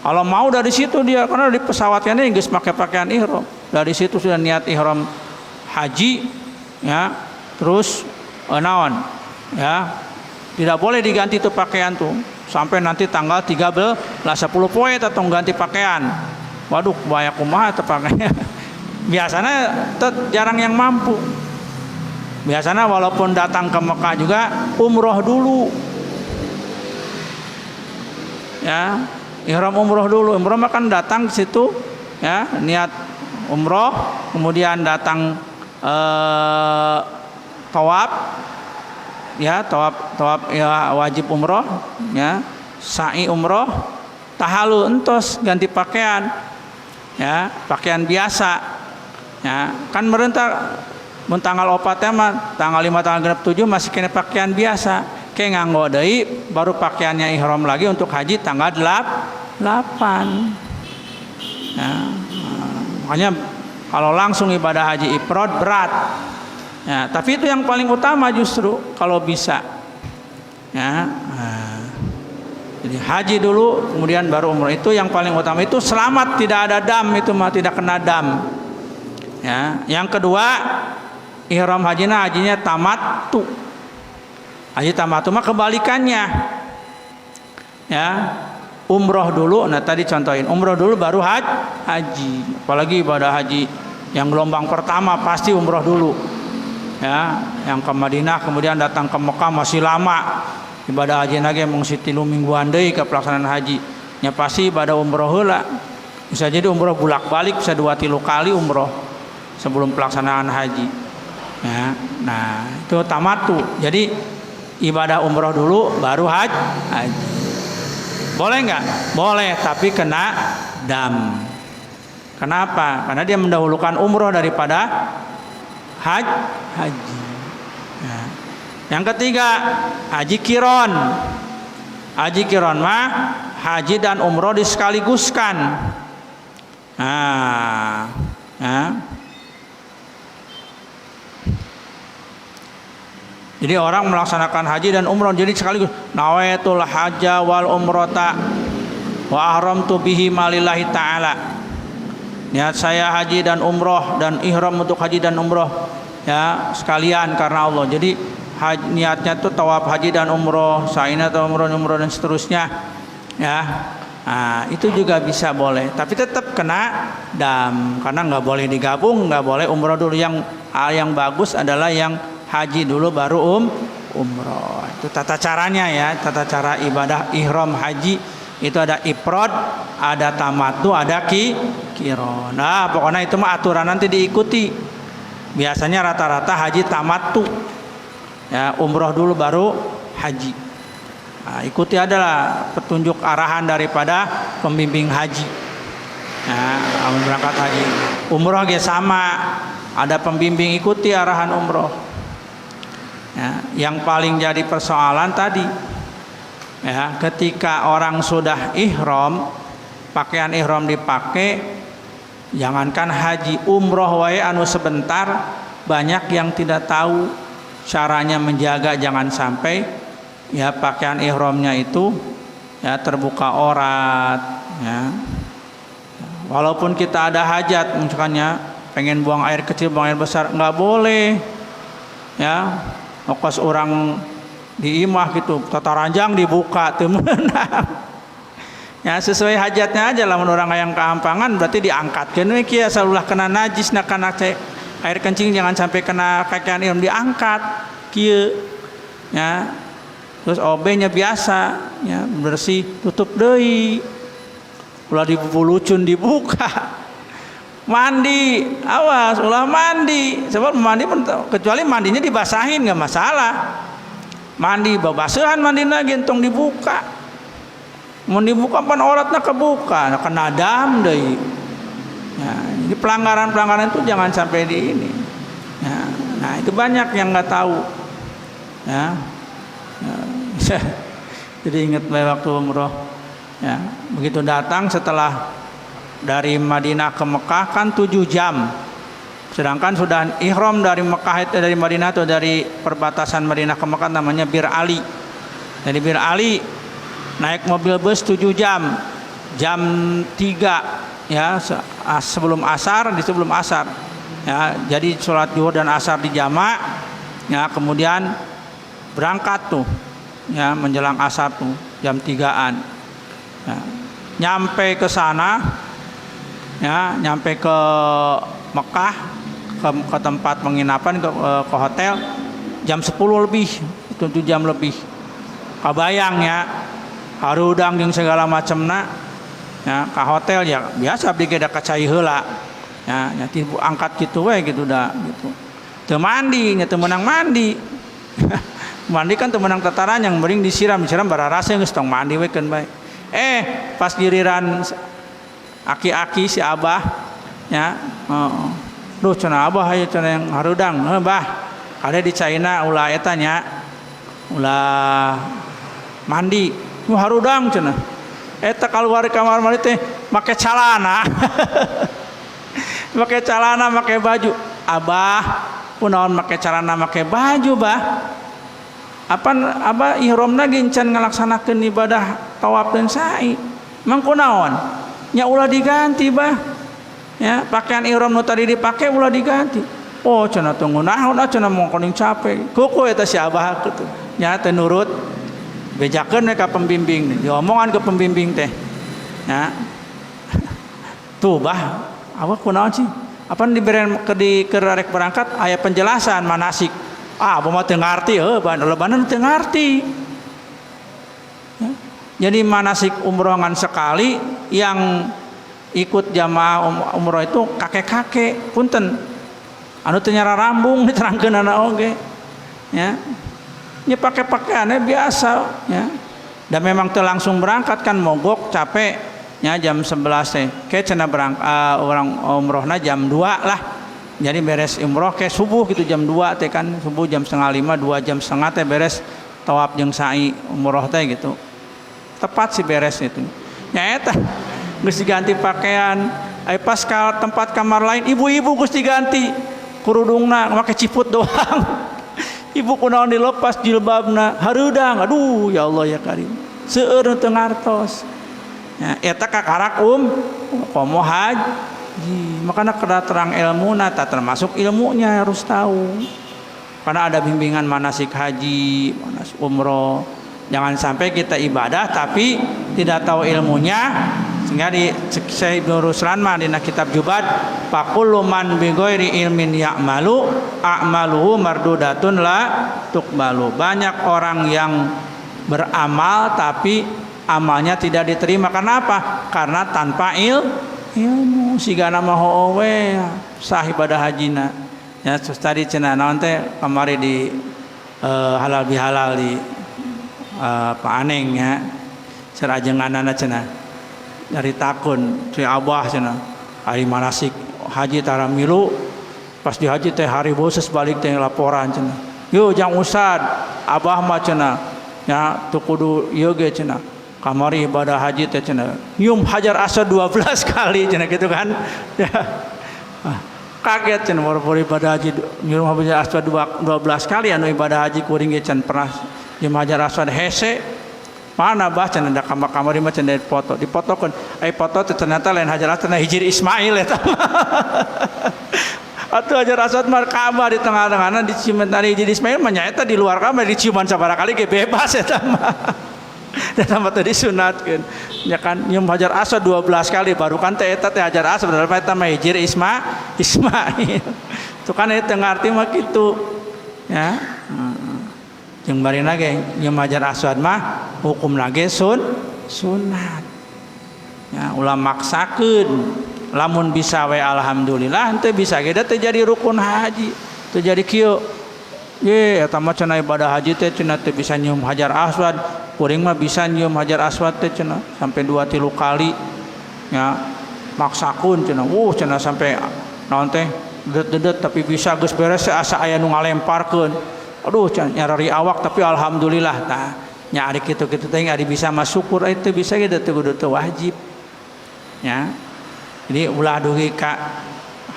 Kalau mau dari situ dia, karena di pesawatnya geus pakai pakaian ihram, dari situ sudah niat ihram haji ya, terus naon ya, tidak boleh diganti tuh pakaian tuh sampai nanti tanggal 13 10 poe atau ganti pakaian. Waduh, bahaya kumaha teh pakaian. Biasanya jarang yang mampu. Biasanya walaupun datang ke Mekah juga umroh dulu. Ya, ihram umroh dulu. Umroh mah kan datang ke situ ya, niat umroh, kemudian datang tawaf. Ya, tawaf ya wajib umroh ya, sa'i umroh, tahalul entos ganti pakaian. Ya, pakaian biasa. Ya, kan merentah mun tanggal 4 mah tanggal 5 tanggal 7 masih kena pakaian biasa. Kayak nganggo deui baru pakaiannya ihram lagi untuk haji tanggal 8. Ya, makanya kalau langsung ibadah haji ifrad berat. Ya, tapi itu yang paling utama justru kalau bisa. Ya, jadi haji dulu kemudian baru umrah, itu yang paling utama, itu selamat, tidak ada dam, itu mah tidak kena dam. Ya, yang kedua ihram hajinya tamattu. Haji tamattu mah kebalikannya. Ya, umroh dulu. Nah tadi contohin umroh dulu baru haji. Apalagi ibadah haji yang gelombang pertama pasti umroh dulu. Ya, yang ke Madinah kemudian datang ke Mekah masih lama. Ibadah haji nage mung sitilu mingguan deui ke pelaksanaan haji. Nya pasti ibadah umroh heula. Bisa jadi umroh bulak-balik, bisa 2-3 kali umroh sebelum pelaksanaan haji. Ya, nah itu tamattu. Jadi ibadah umroh dulu baru haji. Boleh nggak? Boleh, tapi kena dam. Kenapa? Karena dia mendahulukan umroh daripada haji. Ya. Yang ketiga haji kiron. Haji kiron mah haji dan umroh disekaligus,kan. Nah, ya. Jadi orang melaksanakan haji dan umroh jadi sekaligus. Nawaitul hajja wal umrota wa ahramtu bihi malillahi ta'ala. Niat saya haji dan umroh dan ihram untuk haji dan umroh ya sekalian karena Allah. Jadi niatnya tuh tawaf haji dan umroh, sa'ina atau umroh dan seterusnya ya. Nah, itu juga bisa boleh, tapi tetap kena dam karena nggak boleh digabung, nggak boleh umroh dulu. Yang bagus adalah yang haji dulu baru umroh. Itu tata caranya ya, tata cara ibadah ihram haji itu ada ifrad, ada tamattu, ada qiron. Nah, pokoknya itu mah aturan nanti diikuti. Biasanya rata-rata haji tamattu. Ya, umroh dulu baru haji. Nah, ikuti adalah petunjuk arahan daripada pembimbing haji. Nah, berangkat haji. Umroh ge sama, ada pembimbing, ikuti arahan umroh. Ya, yang paling jadi persoalan tadi ya, ketika orang sudah ihram, pakaian ihram dipakai, jangankan haji, umroh wae anu sebentar, banyak yang tidak tahu caranya menjaga jangan sampai ya pakaian ihramnya itu ya terbuka aurat ya. Walaupun kita ada hajat, misalnya pengen buang air kecil, buang air besar, nggak boleh ya. ongkos orang di imah gitu tata ranjang dibuka teu meunang. Ya sesuai hajatnya aja lah mun orang yang keampangan berarti diangkatkeun we kieu salulah kena najis na kana air kencing jangan sampai kena kakean ilmu diangkat kieu ya. Terus OB-nya biasa ya bersih tutup deui. Ulah dibulucun dibuka. Mandi, awas ulah mandi. Sebab mandi kecuali mandinya dibasahin enggak masalah. Mandi babaseuhan mandina gentong dibuka. Mun dibuka pan auratna kebuka, kena dam deui. Ya, jadi pelanggaran-pelanggaran itu jangan sampai di ini. Ya, nah itu banyak yang nggak tahu. Ya, ya. Jadi ingat waktu umroh. Ya, begitu datang setelah dari Madinah ke Mekah kan 7 jam. Sedangkan sudah ihram dari Mekah itu dari Madinah atau dari perbatasan Madinah ke Mekah namanya Bir Ali. Dari Bir Ali naik mobil bus 7 jam. Jam 3 ya sebelum asar ya jadi sholat zuhur dan asar di jamak ya kemudian berangkat tuh ya menjelang asar tuh jam 3-an ya. Nyampe ke sana ya nyampe ke Mekah ke tempat penginapan ke hotel jam 10 lebih 7 jam lebih kabayang ya harudang jeung segala macemna ya ke hotel ya biasa abdi ge da kacai heula ya nya angkat kitu we gitu dah gitu teu mandi nya teu meunang mandi mandi kan teu meunang tataran yang mending disiram bararasa geus tong mandi we keun bae pas giliran aki-aki si abah ya duh cenah abah aya cenah yang harudang bah kade di China ulah eta nya ulah mandi nu harudang cenah eta keluar kamar mandi teh make calana make calana make baju abah kunaon make calana make baju bah apa abah ihramna gincan ngalaksanakeun ibadah tawaf dan sa'i mang kunaon nya ulah diganti bah ya pakaian ihram nu tadi dipake ulah diganti oh cenah tunggu naon cenah mong kuning capek kuku eta si abah kitu nya teh nurut bejakeun ka pembimbing diomongan ke pembimbing teh ya tuh bah apa kunaon sih apa diberen ke rek berangkat aya penjelasan manasik abah mah teu ngarti lebanan teu ngarti ya. Jadi manasik umrohangan sekali yang ikut jamaah umroh itu kakek-kakek punten anu teu nyara rambung diterangkeunana oge ya nya pakai pakaiannya biasa ya dan memang teu langsung berangkat kan mogok capek nya jam 11 teh ke cenah berangkat orang umrohna jam 2 lah jadi beres umroh ke subuh gitu jam 2 teh kan subuh jam 4:30 2 jam setengah teh beres tawaf jeung sa'i umroh teh gitu tepat sih beres itu nya eta geus diganti pakaian pas ka tempat kamar lain ibu-ibu geus diganti kurudungna make ciput doang ibu kunaon dilepas jilbabna harudang aduh ya Allah ya Karim seueur teu ngartos ya eta kakarak komo haji makana kada terang ilmuna tak termasuk ilmunya harus tahu karena ada bimbingan manasik haji manasik umroh jangan sampai kita ibadah tapi tidak tahu ilmunya sehingga di Syekh Ibnu Ruslan mah dina kitab Jubad faqullu man bi ghairi ilmin ya'malu a'maluhu mardudatun la tuqbalu banyak orang yang beramal tapi amalnya tidak diterima karena apa karena tanpa ilmu sigana mah we sah ibadah hajina ya terus tadi cenah naon teh kamari di halal bihalal di Pak Aneng ya serajenganana cenah dari takun si abah cenah hari manasik haji tara milu pas di haji teh hari boses balik teh laporan cenah yo jang usad abah mah cenah ya tu kudu ieu ge cenah kamari ibadah haji teh cenah nyium hajar aswad 12 kali cenah gitu kan ya kaget cenah baru ibadah haji nyium hajar aswad 12 kali anu ibadah haji kuring ge can pernah nyium hajar aswad hese mana bah cenah da kamar-kamari mah cenah dipotokeun ai foto teh ternyata lain hajar aswad hijir Ismail eta Atuh Hajar Aswad mah Ka'bah di tengah-tengahna diciuman tadi jadi Ismail mah nyaeta di luar Ka'bah diciuman sabaraha kali ge bebas eta mah. Dan sama tadi sunatkeun. Ya kan nyium Hajar Aswad 12 kali baru kan teh eta teh Hajar Aswad padahal eta mah hijir Ismail. Itu kan eta ngarti mah kitu. Ya. Jeung barina ge nyium Hajar Aswad mah hukumna ge sunat. Ya, ulah maksakeun. Lamun bisa we alhamdulillah, henteu bisa ge teh jadi rukun haji. Teu jadi kieu. Ye eta mah cenah ibadah haji teh cenah teu bisa nyium Hajar Aswad. Kuring mah bisa nyium Hajar Aswad teh cenah sampai 2-3 kali. Ya, maksakeun cenah. Cenah sampai naon teh dedet-dedet tapi bisa geus beres asa aya nu ngalemparkeun. Aduh cenah nyarari awak tapi alhamdulillah tah. Nya ari kitu-kitu teh ari bisa mah syukur itu bisa ge teh kudu teu wajib. Ya. Jadi ulah dugi ka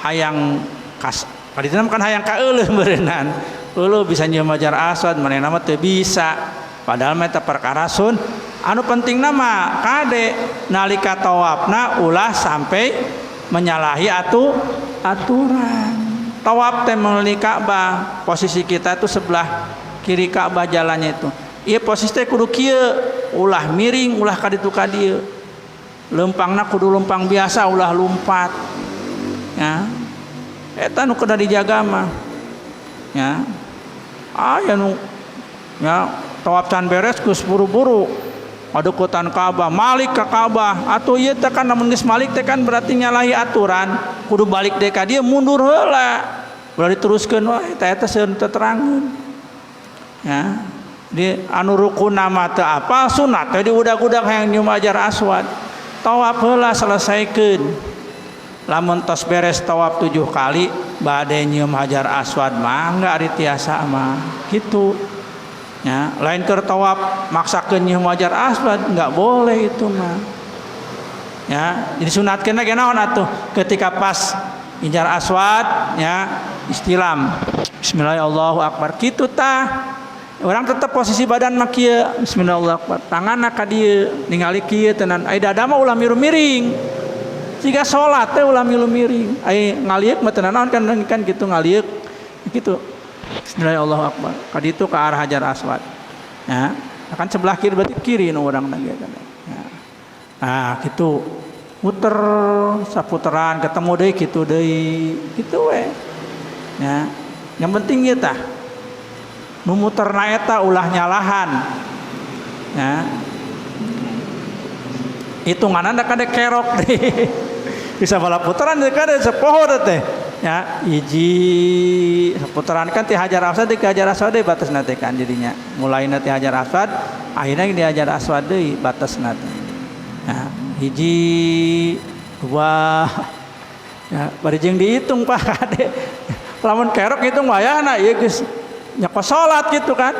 hayang kas kaditna kan hayang ka euleuh beureunan. Euleuh bisa nyium Hajar Aswad manehna mah teu bisa. Padahal mah eta perkara sun. Anu pentingna mah kade nalika tawafna ulah sampai menyalahi aturan. Tawaf teh meuli Ka'bah, posisi kita itu sebelah kiri Ka'bah jalannya itu. Ieu posisi teh kudu kieu, ulah miring, ulah ka ditu ka dieu. Lempangna kudu lempang biasa ulah lumpat. Ya. Eta nu kudu dijaga mah. Ya. Aya nu ya tawaf can beres geus buru-buru adeuketan Ka'bah, malik ka Ka'bah. Atuh ieu teh kan namun geus malik teh kan berarti nyalahi aturan, kudu balik deui ka dieu mundur heula. Ulah diteruskeun wae eta seueur teu terangkeun. Ya. Di anu rukunna mah teu apal sunat teh diudag-udag hayang nyium Hajar Aswad. Tawaf heula selesaikeun. Lamun tos beres tawaf 7 kali bade nyium Hajar Aswad mah enggak ari tiasa mah kitu. Ya, lain keur tawaf maksakeun nyium Hajar Aswad enggak boleh itu mah. Ya, jadi sunatkeun ge naon atuh? Ketika pas Hajar Aswad ya istilam. Bismillahirrahmanirrahim Allahu akbar kitu tah. Orang tetap posisi badan mah kieu bismillahirrahmanirrahim tanganna ka dieu ningali kieu tenan ai dada mah ulah miring jika salat teh ulah miring ai ngalieup mah tenan naon kan kitu ngalieup kitu bismillahirrahmanirrahim ka ditu ka arah Hajar Aswad ya akan sebelah kiri berarti kiri nu urang lagi kan ya. Nah kitu muter saputeran ketemu deui kitu we ya yang penting ieu tah nu muterna eta ulah nyalahan ya hitunganna kade kerok deh bisa bala putaran kade sepoho teh ya hiji seputaran kan ti Hajar Aswad ke Hajar Aswad deui batasna teh kan jadinya mulaina ti Hajar Aswad akhirna di Hajar Aswad deui batasna teh ya hiji dua ya bari jeung dihitung Pak kade lamun kerok hitung wayahna ieu geus nya kos salat gitu kan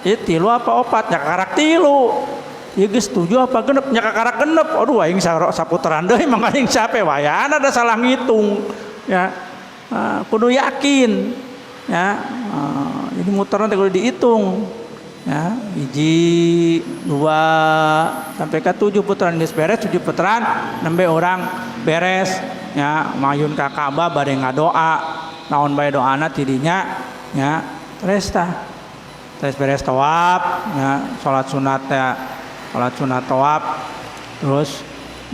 ieu 3 apa 4 nya karak 3 ieu geus 7 apa genep nya karak genep aduh aing saputaran deui mangga aing capek wayana da salah ngitung ya kudu yakin ya jadi muterna teh kudu dihitung ya 1 2 sampai ke 7 putaran geus beres 7 putaran nembe orang beres ya mayun ka Ka'bah bade ngadoa naon bae doana tidinya ya terus beres tawaf ya salat sunat tawaf terus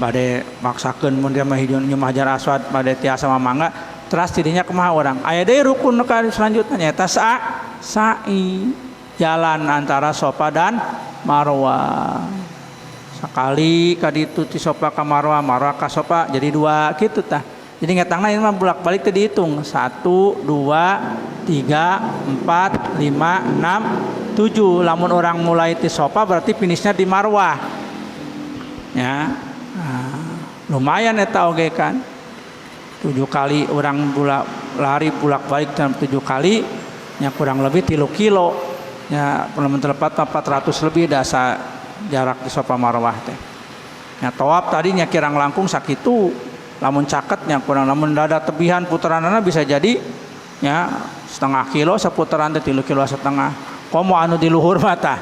bade maksakeun mun dia mah nyium Hajar Aswad bade tiasa mangga terus tidinya kumaha urang aya deui rukun ka selanjutnya eta sa'i jalan antara Safa dan Marwah sakali ka ditu ti Safa ka Marwah Marwah ka Safa jadi 2 kitu tah jadi ngetangna ieu mah bolak-balik teh dihitung 1 2 3 4 5 6 7 lamun orang mulai ti Safa berarti finishnya di Marwah ya lumayan eta oge kan 7 kali orang lari bolak-balik dalam 7 kali ya kurang lebih 3 kilo ya lamun tepat 400 lebih dasa jarak di Safa Marwah teh ya tawaf tadinya kirang langkung sakitu lamun caketnya kurang lamun dada tebihan putaranana bisa jadi ya setengah kilo seputaran teh 3 kilo setengah komo anu di luhur mah tah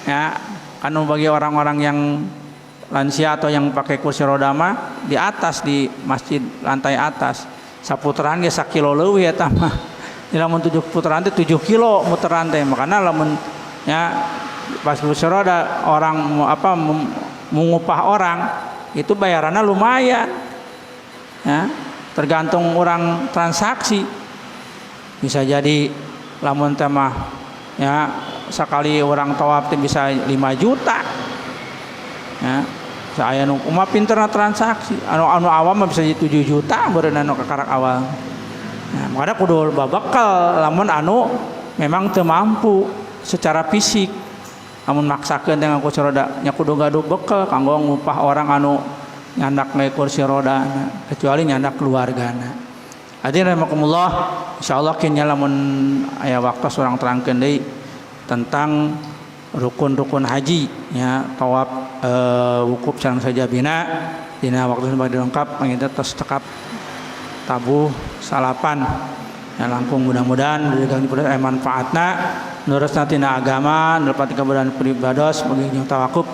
ya anu bagi orang-orang yang lansia atau yang pakai kursi roda mah di atas di masjid lantai atas saputaran ge 1 kilo leuwih eta mah. Lamun 7 putaran teh 7 kilo muteran teh. Makana lamun ya pas kursi roda orang mengupah orang itu bayarannya lumayan. Ya, tergantung orang transaksi. Bisa jadi lamun teh mah ya sekali orang tawaf teh bisa 5 juta. Ya. Saya nu kumaha pinterna transaksi. Anu awam mah bisa jadi 7 juta beureun anu kakarak awal. Nah, makanya kudu babakal lamun anu memang teu mampu secara fisik. Lamun maksakeun dengan kursi roda nya kudu gaduh bekal kanggo ngupah orang anu nyandak naik kursi roda kecuali nyandak keluargana. Hadirin rahimakumullah, insyaallah kinya lamun aya waktu surang terangkeun deui tentang rukun-rukun haji ya tawaf wukuf sareng sajabina dina waktu sebagai dilengkap panginten tos tekap tabuh salapan ya langkung mudah-mudahan didegang dipeureun aya manfaatna nurusna tina agama nelepati kabeudaan pribados bagi jeung tawakuf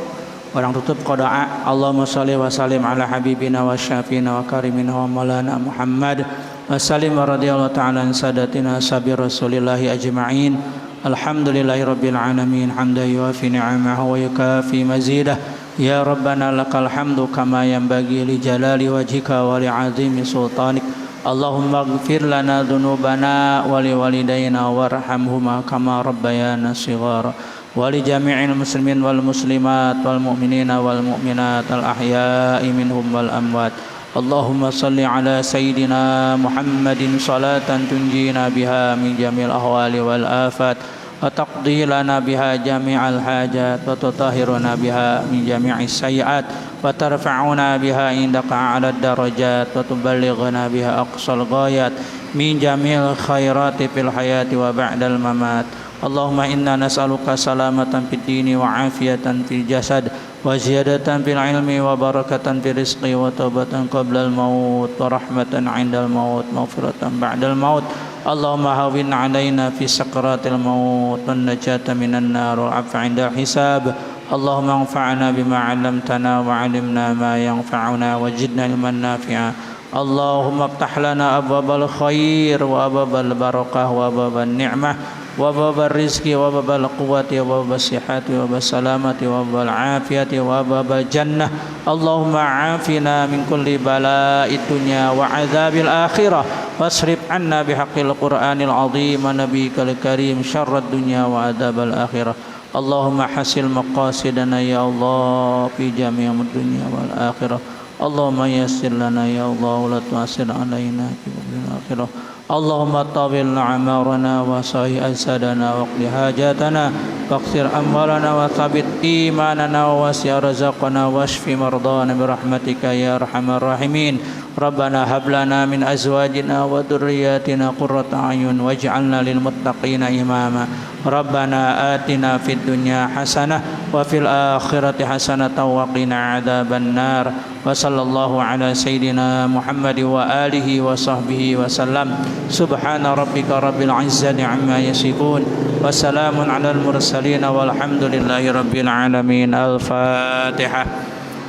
orang tutup qada'a Allahumma shalli wa sallim ala habibina wa syafiina wa karimina wa maulana Muhammad wa sallim wa radhiyallahu ta'ala an sadatina sabi rasulillahi ajma'in. Alhamdulillahi rabbil alamin hamdan yuwafi ni'amahu wa yukafi mazidah ya rabbana lakal hamdu kama yanbaghi li jalali wajhika wa li 'azimi sultanik. Allahumma ighfir lana dhunubana wa li walidayna warhamhuma kama rabbayana shighara wa li jami'il muslimin wal muslimat wal mu'minina wal mu'minat al ahya'i minhum wal amwat. Allahumma salli ala sayyidina Muhammadin salatan tunjina biha min jamil ahwali wal afat wa taqdi lana biha jami'al hajat wa tutahhiruna biha min jami'is sayyi'at wa tarfa'una biha indaka 'ala darajat wa tuballighuna biha aqsal ghayat min jamil khairati fil hayati wa ba'dal mamat. Allahumma inna nas'aluka salamatan fid dini wa afiyatan fil jasad wa ziyadatan fil ilmi wa barakatan fil rizqi wa taubatan qabla al maut wa rahmatan 'inda al maut maghfiratan ba'da al maut. Allahumma hawwin 'alaina fi sakaratil maut wan najata minan nar wal 'afwa 'inda al hisab. Allahumma anfa'na bima 'allamtana wa 'allimna ma yanfa'una wa zidna ilman nafi'a. Allahumma iftah lana abwabal khair wa abwabal barakah wa abwabal ni'mah وباب الرزق وباب القوة وباب الصحة وباب السلامة وباب العافية وباب الجنة. اللهم عافنا من كل بلاء الدنيا وعذاب الآخرة واصرف عنا بحق القرآن العظيم ونبيك الكريم شر الدنيا وعذاب الآخرة. اللهم حسن مقاصدنا يا الله في جميع الدنيا والآخرة. اللهم يسر لنا يا الله ولا تعسر علينا في الآخرة. اللهم طول أعمارنا وصحح أجسادنا واقض حاجاتنا واغفر أموالنا وثبت إيماننا ووسع رزقنا واشف مرضانا برحمتك يا أرحم الراحمين. ربنا هب لنا من أزواجنا وذرياتنا قرة أعين واجعلنا للمتقين إماما. ربنا آتنا في الدنيا حسنة وفي الآخرة حسنة وقنا عذاب النار. وصلى الله على سيدنا محمد وآله وصحبه وسلم. سبحان ربك رب العزة عما يصفون وسلام على المرسلين والحمد لله رب العالمين. الفاتحة.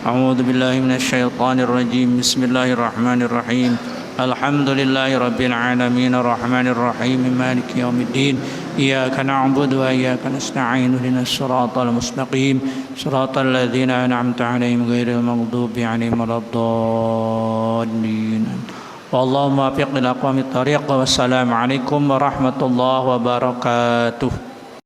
أعوذ بالله من الشيطان الرجيم. بسم الله الرحمن الرحيم. الحمد لله رب العالمين الرحمن الرحيم مالك يوم الدين. إياك نعبد وإياك نستعين اهدنا الصراط المستقيم صراط الذين أنعمت عليهم غير المغضوب عليهم ولا الضالين. واللهم وفق لأقوام الطريق. والسلام عليكم ورحمة الله وبركاته.